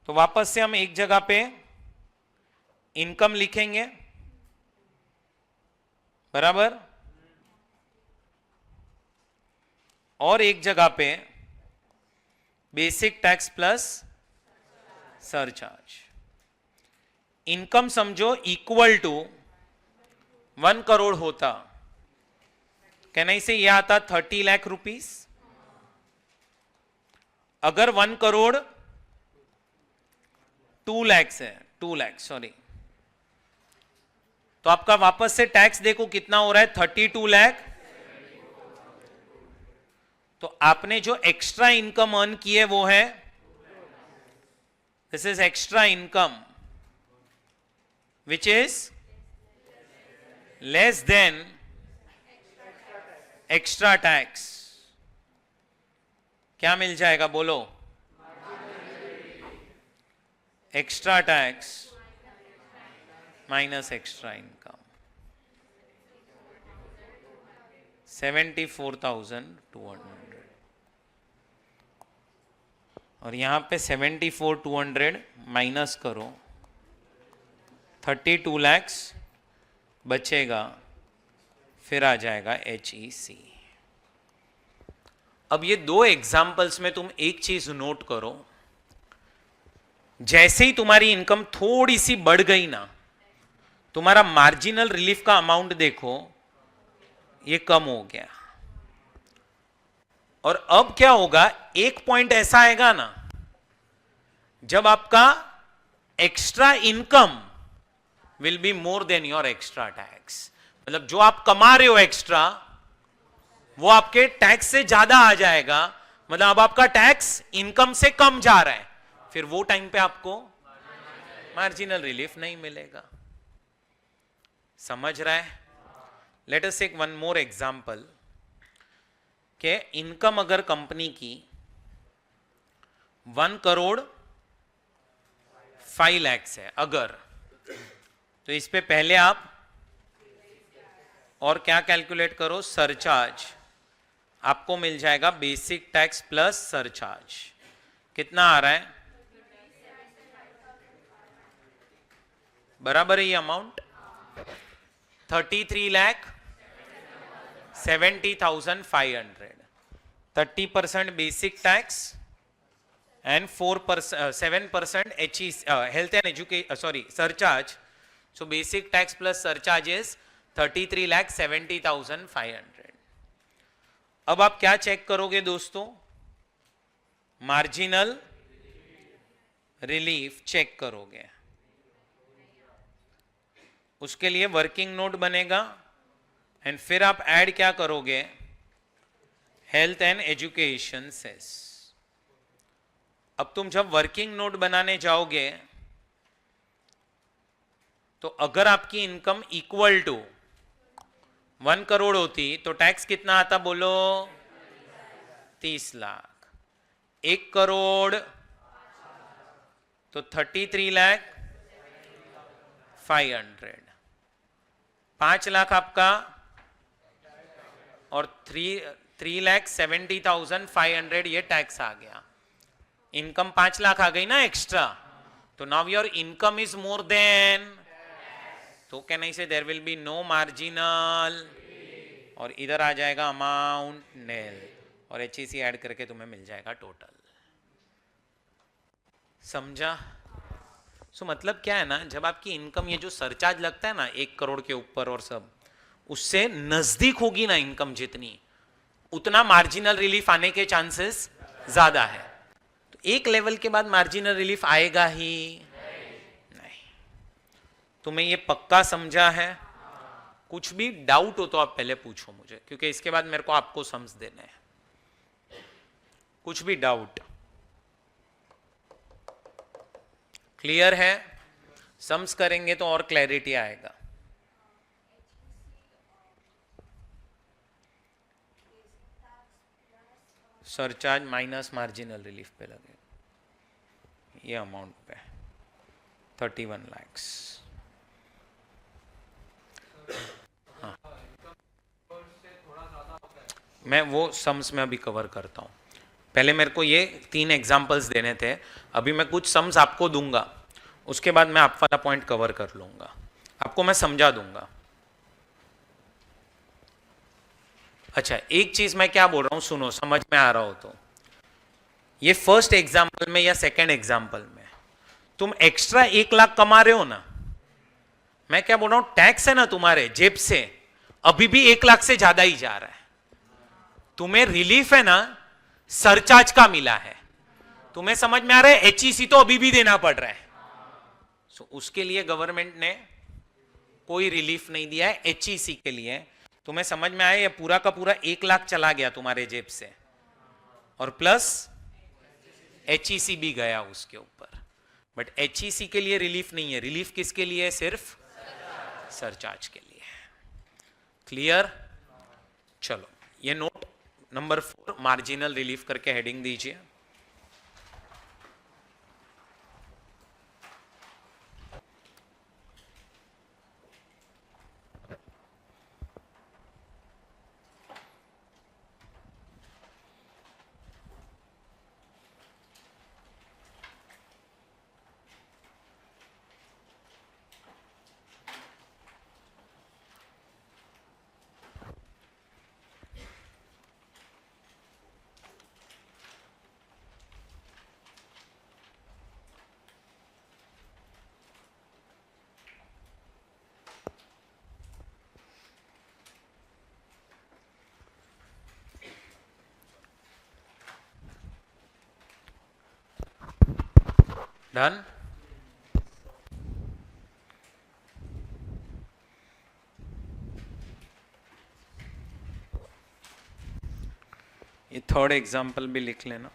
तो वापस से हम एक जगह पे इनकम लिखेंगे, बराबर, और एक जगह पे basic tax plus surcharge. Income समझो इक्वल टू 1 करोड़ होता, कहना इसे यह आता 30 लाख रुपीस। अगर 1 करोड़ 2 lakhs है, 2 lakhs सॉरी, तो आपका वापस से टैक्स देखो कितना हो रहा है, 32 लाख। तो आपने जो एक्स्ट्रा इनकम अर्न की है वो है, this is extra income which is less then extra tax. क्या मिल जाएगा बोलो? Extra tax minus extra income, 74,200, और यहां पे 74,200 माइनस करो, 32 lakhs बचेगा, फिर आ जाएगा HEC। अब ये 2 एग्जाम्पल्स में तुम एक चीज नोट करो, जैसे ही तुम्हारी इनकम थोड़ी सी बढ़ गई ना, तुम्हारा मार्जिनल रिलीफ का अमाउंट देखो ये कम हो गया। और अब क्या होगा? एक पॉइंट ऐसा आएगा ना जब आपका extra income will be more than your extra tax. मतलब जो आप कमा रहे हो एक्स्ट्रा, वो आपके टैक्स से ज्यादा आ जाएगा। मतलब अब आपका टैक्स इनकम से कम जा रहा है, फिर वो टाइम पे आपको मार्जिनल रिलीफ नहीं मिलेगा। समझ रहा है? Let us take one more example कि इनकम अगर कंपनी की 1 करोड़ 5 lakhs है, अगर तो इस पे पहले आप और क्या कैलकुलेट करो, सरचार्ज। आपको मिल जाएगा बेसिक टैक्स प्लस सरचार्ज। कितना आ रहा है? बराबर है ये amount? 33,70,500। 30% basic tax and 4%, 7% health and education, sorry, surcharge. So basic tax plus surcharge is 33,70,500. अब आप क्या चेक करोगे दोस्तों? मार्जिनल रिलीफ चेक करोगे। उसके लिए वर्किंग नोट बनेगा एंड फिर आप ऐड क्या करोगे? Health and education cess. अब तुम जब वर्किंग नोट बनाने जाओगे तो अगर आपकी इनकम इक्वल टू 1 करोड़ होती तो टैक्स कितना आता बोलो? 30 लाख। 1 करोड़ तो 33,500,000। 5 लाख आपका और 3,70,500 ये टैक्स आ गया। इनकम 5 लाख आ गई ना एक्स्ट्रा, तो now your income is more than, तो can I say there will be no marginal, और इधर आ जाएगा अमाउंट नेल, और एचईसी ऐड करके तुम्हें मिल जाएगा टोटल। समझा? सो मतलब क्या है ना, जब आपकी इनकम ये जो सरचार्ज लगता है ना 1 करोड़ के ऊपर और सब, उससे नजदीक होगी ना इनकम जितनी, उतना मार्जिनल रिलीफ आने के चांसेस ज्यादा है। तो एक लेवल के बाद मार्जिनल रिलीफ आएगा ही नहीं। तुम्हें ये पक्का समझा है? कुछ भी डाउट हो तो आप पहले पूछो मुझे, क्योंकि इसके बाद मेरे को आपको सम्स देने हैं। कुछ भी डाउट? क्लियर है? सम्स करेंगे तो और क्लैरिटी आएगा। सरचार्ज माइनस मार्जिनल रिलीफ पे लगे ये अमाउंट पे 31 लाख। हाँ, मैं वो सम्स में अभी कवर करता हूँ। पहले मेरे को ये 3 एग्जाम्पल्स देने थे, अभी मैं कुछ सम्स आपको दूंगा, उसके बाद मैं आप वाला पॉइंट कवर कर लूंगा, आपको मैं समझा दूंगा। अच्छा, एक चीज मैं क्या बोल रहा हूं सुनो, समझ में आ रहा हो तो। ये फर्स्ट एग्जाम्पल में या सेकेंड एग्जाम्पल में तुम एक्स्ट्रा 1 लाख कमा रहे हो ना, मैं क्या बोल रहा हूं, टैक्स है ना तुम्हारे जेब से अभी भी 1 लाख से ज्यादा ही जा रहा है। तुम्हें रिलीफ है ना सरचार्ज का मिला है, तुम्हें समझ में आ रहा है? एचईसी तो अभी भी देना पड़ रहा है। सो उसके लिए गवर्नमेंट ने कोई रिलीफ नहीं दिया है एचईसी के लिए। तुम्हें समझ में आया? ये पूरा का पूरा 1 लाख चला गया तुम्हारे जेब से, और प्लस एचईसी भी गया उसके ऊपर। बट एचईसी के लिए रिलीफ नहीं है, रिलीफ किसके लिए है? सिर्फ सरचार्ज के लिए। क्लियर? चलो, ये नोट नंबर 4 मार्जिनल रिलीफ करके हेडिंग दीजिए। डन? ये थर्ड एग्जाम्पल भी लिख लेना।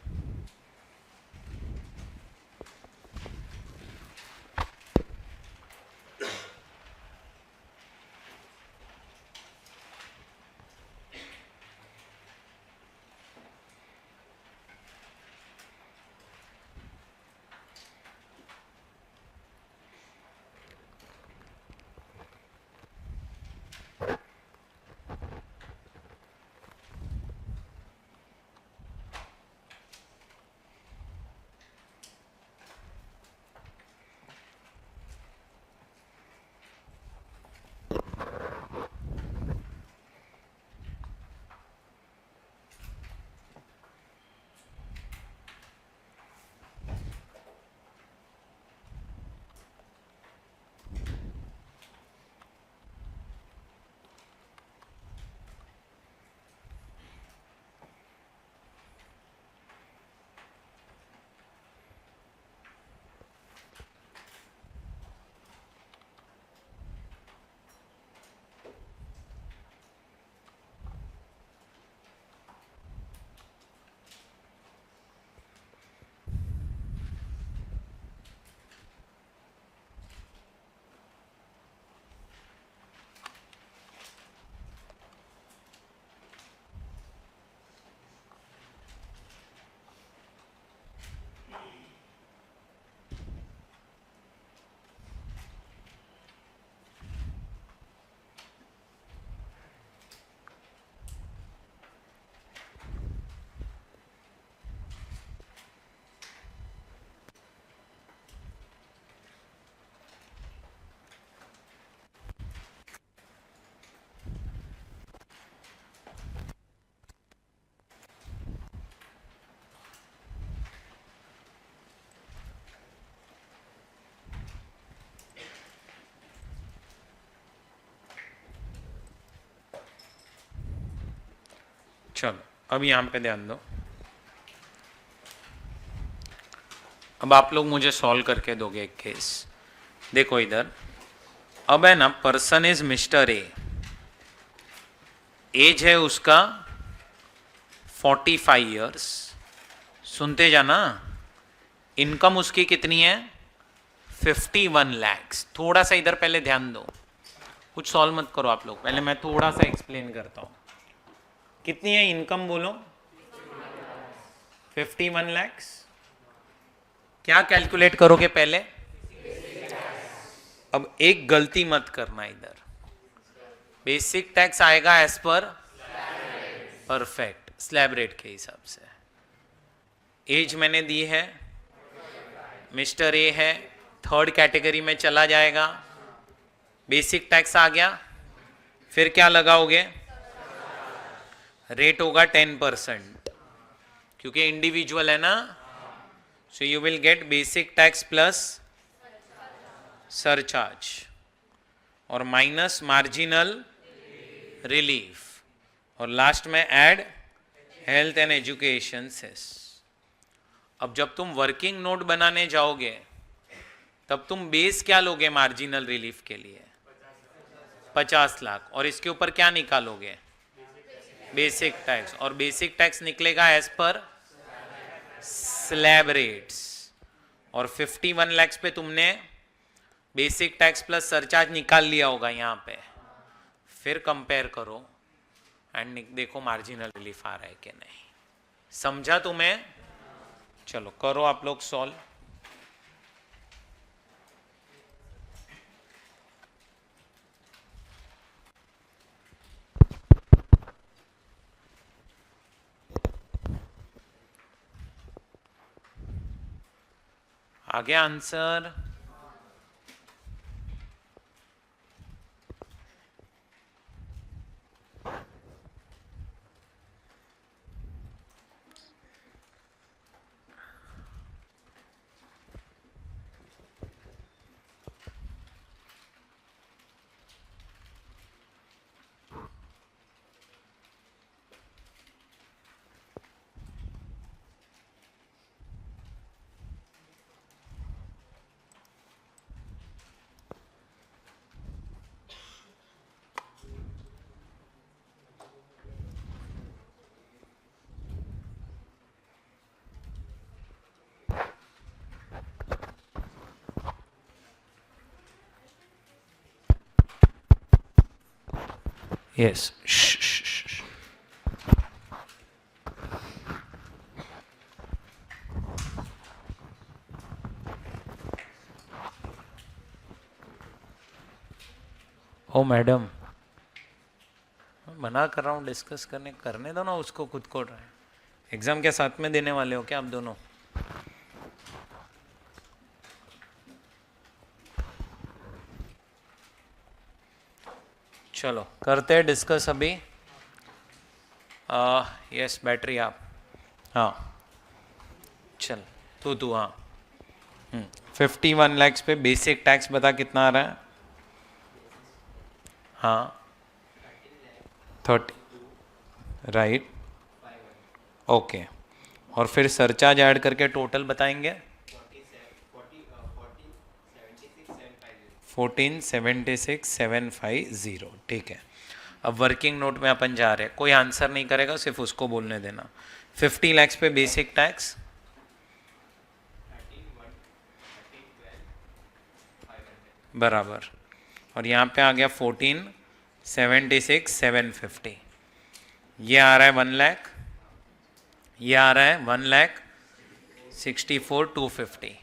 चलो अब यहाँ पे ध्यान दो, अब आप लोग मुझे सॉल्व करके दोगे एक केस। देखो इधर, अब है ना, person is mister A, age है उसका 45 इयर्स, सुनते जाना, इनकम उसकी कितनी है 51 lakhs। थोड़ा सा इधर पहले ध्यान दो, कुछ सॉल्व मत करो आप लोग, पहले मैं थोड़ा सा एक्सप्लेन करता हूं। कितनी है इनकम बोलो? 51 lakhs। क्या कैलकुलेट करोगे पहले? अब एक गलती मत करना इधर, बेसिक टैक्स आएगा as per perfect slab rate के हिसाब से। एज मैंने दी है, मिस्टर ए है, थर्ड कैटेगरी में चला जाएगा, बेसिक टैक्स आ गया, फिर क्या लगाओगे? रेट होगा 10%, क्योंकि इंडिविजुअल है ना, so you will get basic tax plus surcharge और माइनस मार्जिनल रिलीफ, और लास्ट में add health and education cess. अब जब तुम वर्किंग नोट बनाने जाओगे तब तुम बेस क्या लोगे मार्जिनल रिलीफ के लिए? 50 लाख, और इसके ऊपर क्या निकालोगे? बेसिक टैक्स, और बेसिक टैक्स निकलेगा एज पर स्लैब रेट्स, और 51 lakhs पे तुमने बेसिक टैक्स प्लस सरचार्ज निकाल लिया होगा यहाँ पे, फिर कंपेयर करो एंड देखो मार्जिनल रिलीफ आ रहा है कि नहीं। समझा तुम्हें? चलो करो आप लोग सॉल्व। आ गया आंसर? यस, ओ मैडम, मना कर रहा हूँ डिस्कस करने दो ना उसको, खुद को एग्जाम के साथ में देने वाले हो क्या आप दोनों? चलो करते हैं डिस्कस अभी। यस बैटरी आप, हाँ चल तू हाँ 51 lakhs पे बेसिक टैक्स बता कितना आ रहा है? हाँ 30, राइट, ओके, और फिर सरचार्ज ऐड करके टोटल बताएंगे 1476,750। ठीक है, अब वर्किंग नोट में अपन जा रहे हैं, कोई आंसर नहीं करेगा, सिर्फ उसको बोलने देना। 50 lakhs पे बेसिक टैक्स बराबर, और यहाँ पे आ गया 1476,750, ये आ रहा है 1 लाख, ये आ रहा है 1,64,250।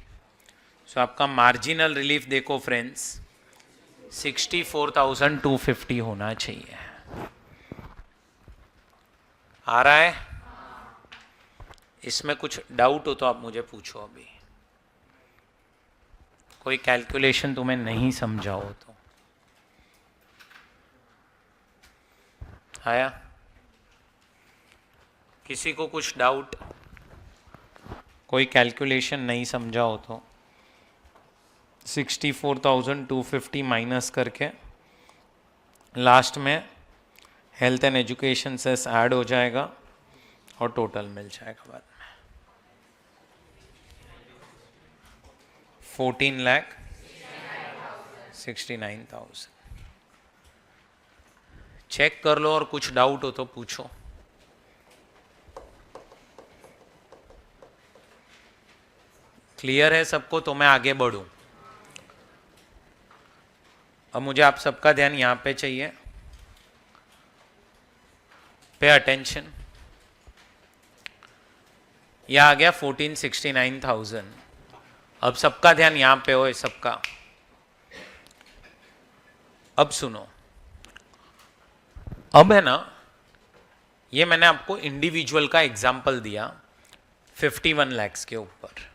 सो आपका मार्जिनल रिलीफ देखो फ्रेंड्स 64,250 होना चाहिए। आ रहा है? इसमें कुछ डाउट हो तो आप मुझे पूछो अभी, कोई कैलकुलेशन तुम्हें नहीं समझा हो तो। आया किसी को कुछ डाउट, कोई कैलकुलेशन नहीं समझा हो तो? 64,250 माइनस करके लास्ट में health and education cess add हो जाएगा, और टोटल मिल जाएगा बाद में 14,69,000। चेक कर लो और कुछ डाउट हो तो पूछो। क्लियर है सबको? तो मैं आगे बढ़ूं। अब मुझे आप सबका ध्यान यहां पे चाहिए। Pay attention. यह आ गया 14,69,000। अब सबका ध्यान यहां पे हो, सबका। अब सुनो, अब है ना, ये मैंने आपको इंडिविजुअल का एग्जाम्पल दिया 51 lakhs के ऊपर।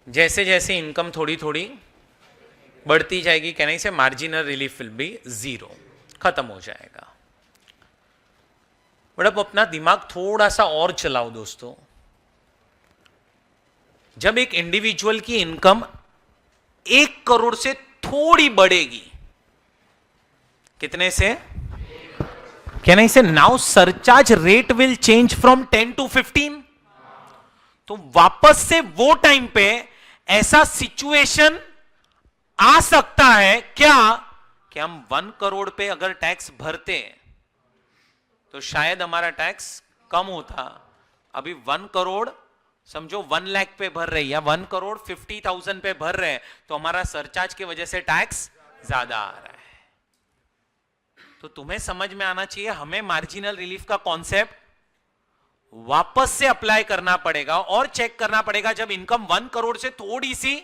जैसे जैसे इनकम थोड़ी थोड़ी बढ़ती जाएगी, कहने से मार्जिनल रिलीफ विल बी 0, खत्म हो जाएगा। बट अब अपना दिमाग थोड़ा सा और चलाओ दोस्तों। जब एक इंडिविजुअल की इनकम 1 करोड़ से थोड़ी बढ़ेगी, कितने से? कहने से now surcharge rate will change from 10 to 15। तो वापस से वो टाइम पे ऐसा सिचुएशन आ सकता है क्या कि हम 1 करोड़ पे अगर टैक्स भरते तो शायद हमारा टैक्स कम होता। अभी 1 करोड़ समझो 1 लाख पे भर रहे, या 1 करोड़ 50,000 पे भर रहे हैं, तो हमारा सरचार्ज की वजह से टैक्स ज्यादा आ रहा है। तो तुम्हें समझ में आना चाहिए, हमें मार्जिनल रिलीफ का कॉन्सेप्ट वापस से अप्लाई करना पड़ेगा और चेक करना पड़ेगा जब इनकम 1 करोड़ से थोड़ी सी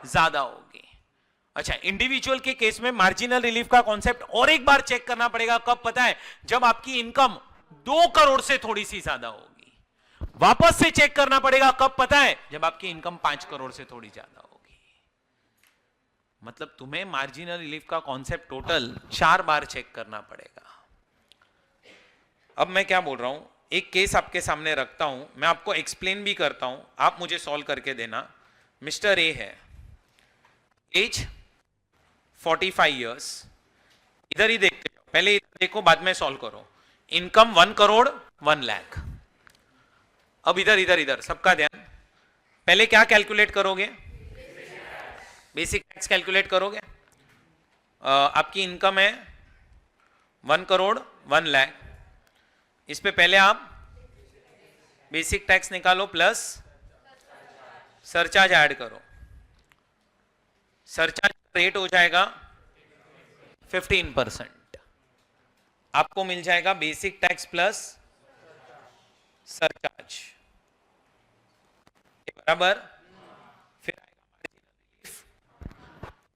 ज्यादा होगी। अच्छा, इंडिविजुअल के केस में मार्जिनल रिलीफ का कॉन्सेप्ट और एक बार चेक करना पड़ेगा, कब पता है? जब आपकी इनकम 2 करोड़ से थोड़ी सी ज्यादा होगी। वापस से चेक करना पड़ेगा, कब पता है? जब आपकी इनकम 5 करोड़ से थोड़ी ज्यादा होगी। मतलब तुम्हें मार्जिनल रिलीफ का कॉन्सेप्ट टोटल 4 बार चेक करना पड़ेगा। अब मैं क्या बोल रहा हूं, एक केस आपके सामने रखता हूं, मैं आपको एक्सप्लेन भी करता हूं, आप मुझे सॉल्व करके देना। मिस्टर ए है, एज 45 इयर्स। इधर ही देखते हो, पहले इधर देखो बाद में सॉल्व करो। इनकम 1 करोड़ 1 लाख। अब इधर इधर इधर सबका ध्यान। पहले क्या कैलकुलेट करोगे? बेसिक टैक्स कैलकुलेट करोगे। आपकी इनकम है 1 करोड़ 1 लाख। इस पे पहले आप बेसिक टैक्स निकालो प्लस सरचार्ज ऐड करो। सरचार्ज रेट हो जाएगा 15%। आपको मिल जाएगा बेसिक टैक्स प्लस सरचार्ज बराबर।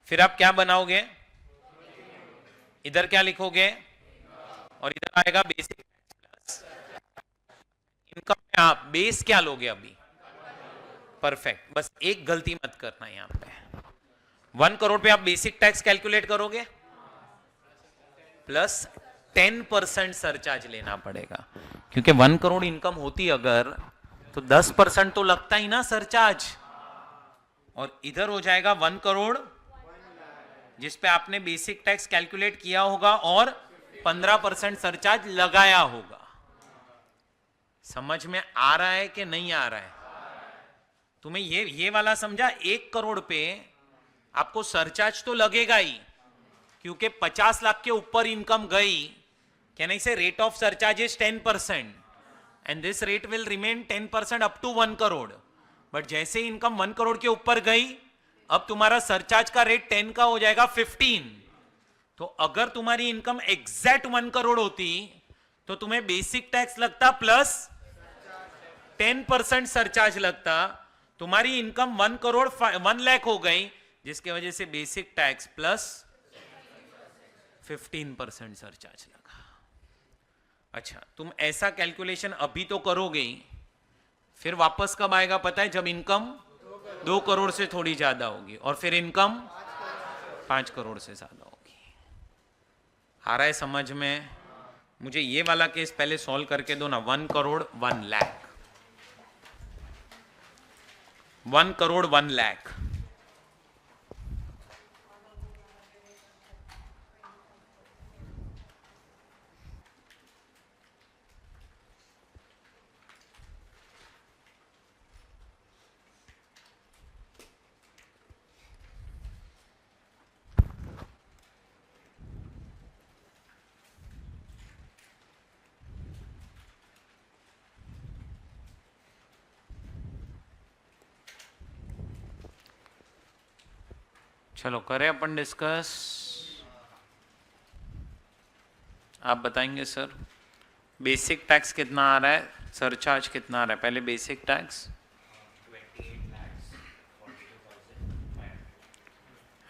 फिर आप क्या बनाओगे? इधर क्या लिखोगे? और इधर आएगा बेसिक टैक्स प्लस इनकम में आप बेस क्या लोगे अभी? परफेक्ट। बस एक गलती मत करना यहां पे। 1 करोड़ पे आप बेसिक टैक्स कैलकुलेट करोगे प्लस 10% सरचार्ज लेना पड़ेगा, क्योंकि 1 करोड़ इनकम होती अगर तो 10% तो लगता ही ना सरचार्ज। और इधर हो जाएगा 1 करोड़ जिस पे आपने बेसिक टैक्स कैलकुलेट किया होगा और 15% सरचार्ज लगाया होगा। समझ में आ रहा है कि नहीं आ रहा है? तुम्हें ये वाला समझा? 1 करोड़ पे आपको सरचार्ज तो लगेगा ही, क्योंकि 50 लाख के ऊपर इनकम गई, कहने से rate of surcharge is 10% and this rate will remain 10% up to 1 crore. But जैसे इनकम 1 करोड़ के ऊपर गई, अब तुम्हारा सरचार्ज का रेट 10 का हो जाएगा 15। तो अगर तुम्हारी इनकम एग्जैक्ट 1 करोड़ होती तो तुम्हें बेसिक टैक्स लगता प्लस 10% सरचार्ज लगता। तुम्हारी इनकम 1 करोड़ 1 लाख हो गई, जिसके वजह से बेसिक टैक्स प्लस 15% सरचार्ज लगा। अच्छा, तुम ऐसा कैलकुलेशन अभी तो करोगे ही, फिर वापस कब आएगा पता है? जब इनकम 2 करोड़ से थोड़ी ज्यादा होगी और फिर इनकम 5 करोड़ से ज्यादा होगी। आ रहा है समझ में? मुझे ये वाला केस पहले सॉल्व करके दो ना। 1 करोड़ 1 लाख, 1 करोड़ 1 लाख। चलो करें अपन डिस्कस। आप बताएंगे सर बेसिक टैक्स कितना आ रहा है, सरचार्ज कितना आ रहा है? पहले बेसिक टैक्स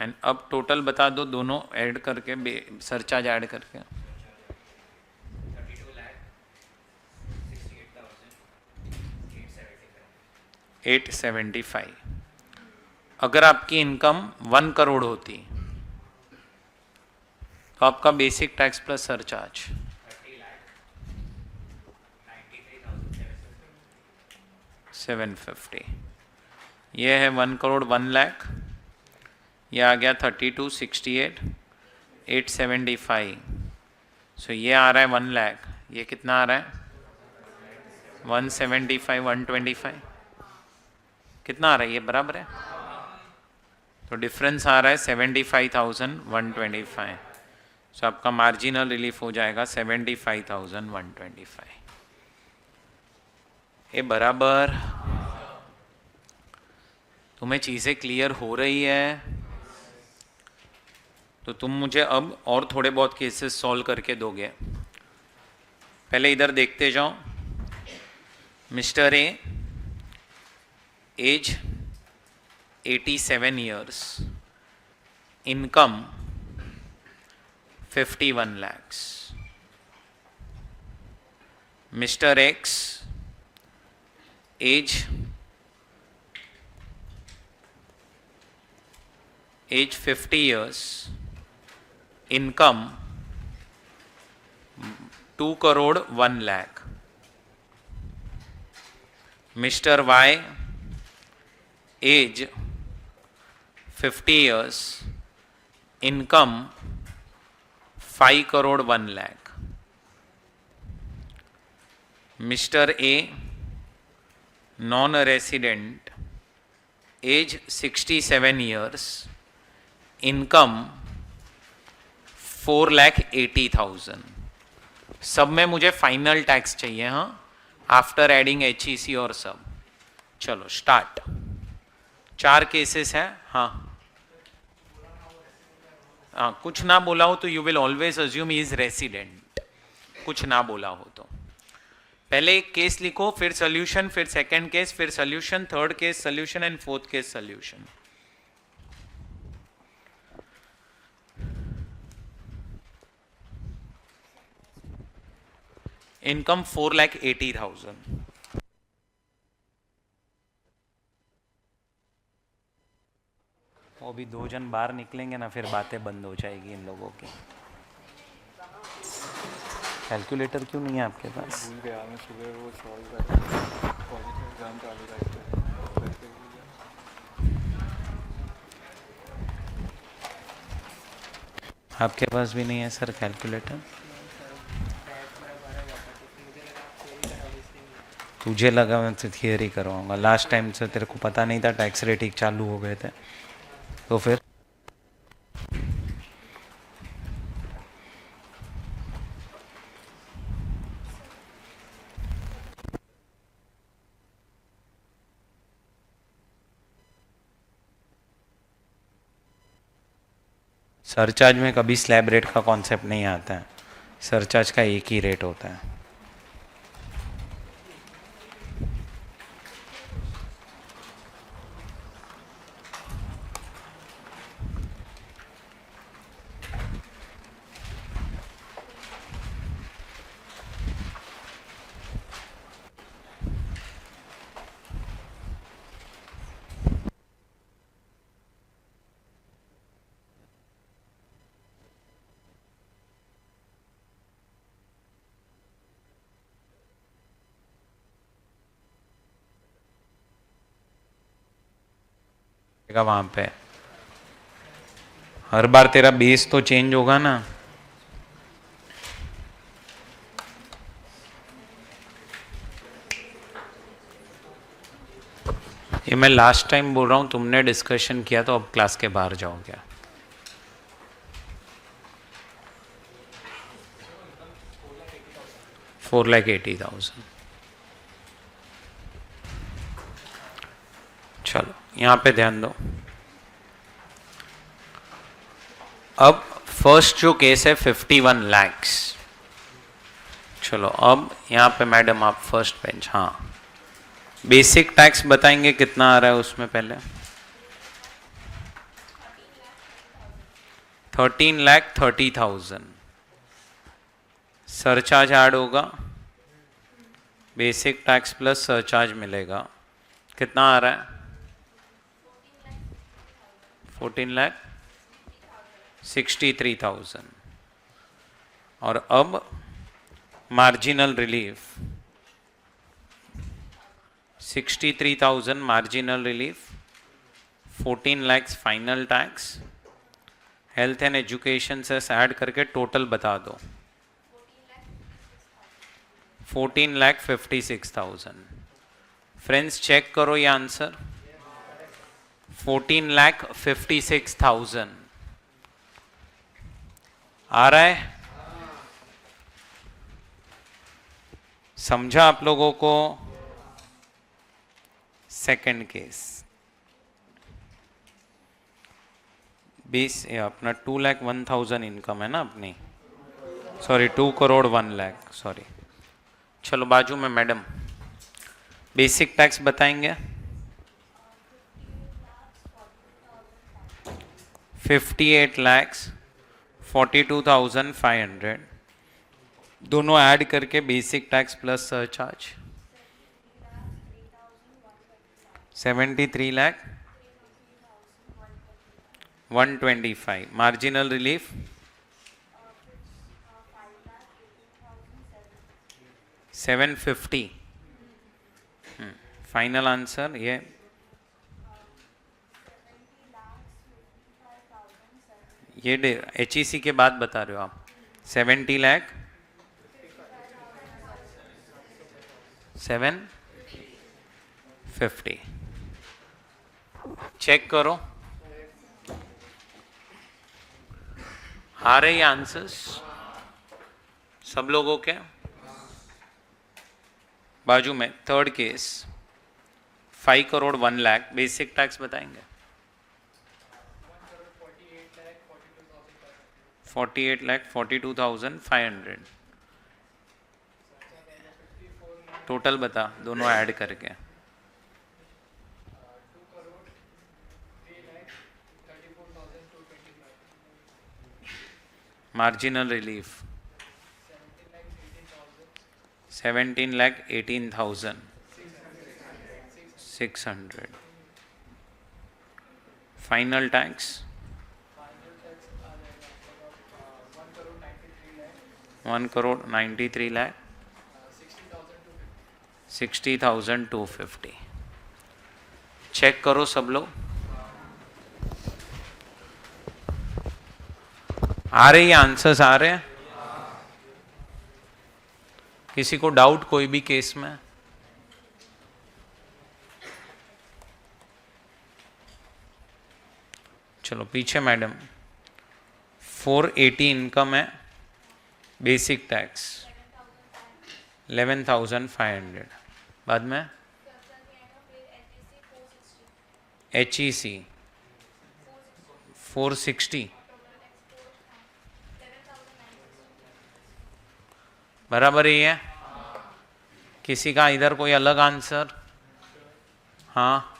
एंड अब टोटल बता दो दोनों ऐड करके, सरचार्ज ऐड करके। 875। अगर आपकी इनकम 1 करोड़ होती तो आपका बेसिक टैक्स प्लस सरचार्ज 750। ये है 1 करोड़ 1 लाख, ये आ गया 3268 875। सो ये आ रहा है 1 लाख, ये कितना आ रहा है 175 125, कितना आ रहा है? ये बराबर है, तो डिफरेंस आ रहा है 75,125। सो आपका मार्जिनल रिलीफ हो जाएगा 75,125। ये बराबर। तुम्हें चीज़ें क्लियर हो रही है तो तुम मुझे अब और थोड़े बहुत केसेस सॉल्व करके दोगे। पहले इधर देखते जाओ। Mister A, age 87 years, income 51 lakhs. Mr. X, age 50 years, income 2 crore 1 lakh. Mr. Y, age 50 years, income 5 crore 1 lakh. Mr. A, non-resident, age 67 years, income 4,80,000। सब में मुझे फाइनल टैक्स चाहिए, हाँ, आफ्टर एडिंग HEC और सब। चलो start. 4 cases हैं। हाँ हाँ, कुछ ना बोला हो तो you will always assume is resident, कुछ ना बोला हो तो। पहले एक केस लिखो, फिर सोल्यूशन, फिर सेकंड केस, फिर solution, third case solution and fourth case solution. Income 4,80,000। वो भी 2 जन बाहर निकलेंगे ना, फिर बातें बंद हो जाएगी इन लोगों की। कैलकुलेटर क्यों नहीं है आपके पास? भूल गया मैं, सुबह वो सॉल्व कर कॉलेज में एग्जाम चालू था आपके पास भी नहीं है सर कैलकुलेटर? तुझे लगा मैं तो थियरी करवाऊंगा। लास्ट टाइम से तेरे को पता नहीं था, टैक्स रेट ही चालू हो गए थे, तो फिर सरचार्ज में कभी स्लैब रेट का कॉन्सेप्ट नहीं आता है। सरचार्ज का एक ही रेट होता है। वहां पे हर बार तेरा बेस तो चेंज होगा ना। ये मैं लास्ट टाइम बोल रहा हूं, तुमने डिस्कशन किया तो अब क्लास के बाहर जाओ क्या? $4,80,000। चलो यहाँ पे ध्यान दो। अब फर्स्ट जो केस है 51 lakhs। चलो अब यहाँ पे मैडम आप फर्स्ट बेंच, हाँ बेसिक टैक्स बताएंगे कितना आ रहा है उसमें पहले। 13,30,000 सरचार्ज ऐड होगा, बेसिक टैक्स प्लस सरचार्ज मिलेगा, कितना आ रहा है? 14,63,000। और अब marginal relief 63,000 marginal relief, 14 lakhs final tax, health and education से ऐड करके टोटल बता दो। 14,56,000। फ्रेंड्स चेक करो ये आंसर, 14,56,000 आ रहा है? समझा आप लोगों को? सेकंड केस 20 अपना 2,01,000 इनकम है ना अपनी, सॉरी 2,01,00,000 सॉरी। चलो बाजू में मैडम बेसिक टैक्स बताएंगे। 58,42,500 दोनों ऐड करके basic tax plus surcharge 73,125। Marginal relief 750। Final answer ये HEC के बाद बता रहे हो आप? 70 लाख 750। चेक करो आ रहे हैं आंसर्स सब लोगों के? बाजू में थर्ड केस 5,01,00,000 बेसिक टैक्स बताएंगे। 48,42,500 टोटल बता दोनों ऐड करके। Marginal relief 17,18,600। Final tax 1,93,00,000 60,250। Check करो सब लोग आ रहे हैं आंसर्स आ रहे हैं? किसी को डाउट कोई भी केस में? चलो पीछे मैडम 480 इनकम है, बेसिक टैक्स 11,500। बाद में HEC 460 बराबर ही है। किसी का इधर कोई अलग आंसर? हाँ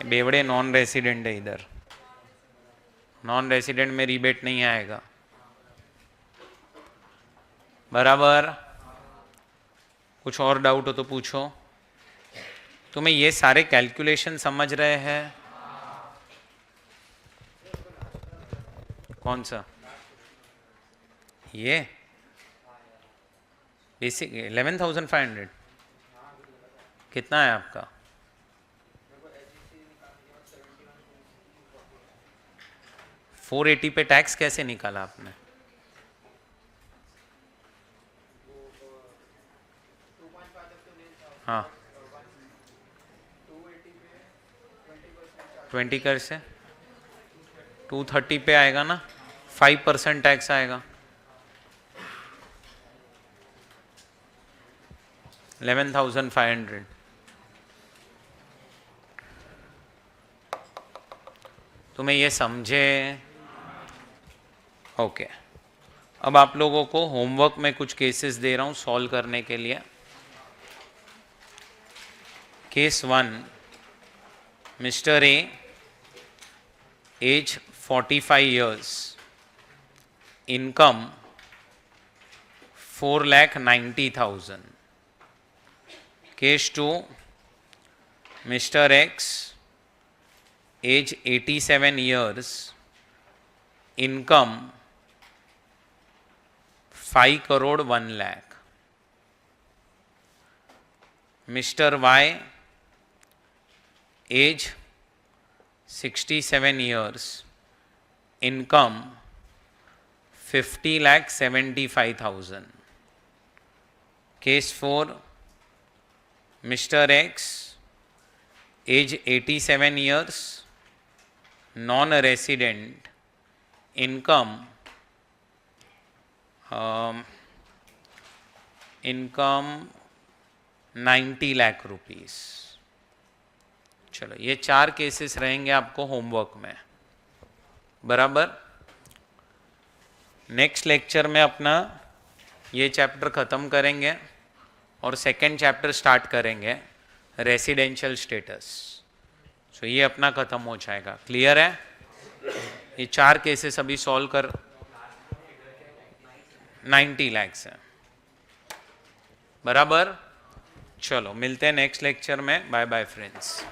बेवड़े नॉन रेसिडेंट है इधर, नॉन रेसिडेंट में रिबेट नहीं आएगा। बराबर? कुछ और डाउट हो तो पूछो। तुम्हें ये सारे कैलकुलेशन समझ रहे हैं? कौन सा? ये बेसिक 11,500 कितना है आपका? फोर 480 पे टैक्स कैसे निकाला आपने? हाँ 20 कर से 230 पे आएगा ना, 5% टैक्स आएगा। 11,500 तुम्हें ये समझे? ओके अब आप लोगों को होमवर्क में कुछ केसेस दे रहा हूँ सॉल्व करने के लिए। Case 1, mister A, age 45 years, income 4,90,000। Case 2, mister X, age 87 years, income 5 crore 1 lakh। Mister Y, age 67 years, income 50,75,000। Case 4, mister X, age 87 years, non resident, income 90 lakh rupees. चलो ये 4 cases रहेंगे आपको homework में, बराबर। Next lecture में अपना ये chapter ख़त्म करेंगे और सेकेंड चैप्टर स्टार्ट करेंगे, रेसिडेंशियल स्टेटस। सो ये अपना ख़त्म हो जाएगा। क्लियर है? ये 4 केसेस अभी सॉल्व कर 90 lakhs है, बराबर। चलो मिलते हैं नेक्स्ट लेक्चर में। Bye bye friends.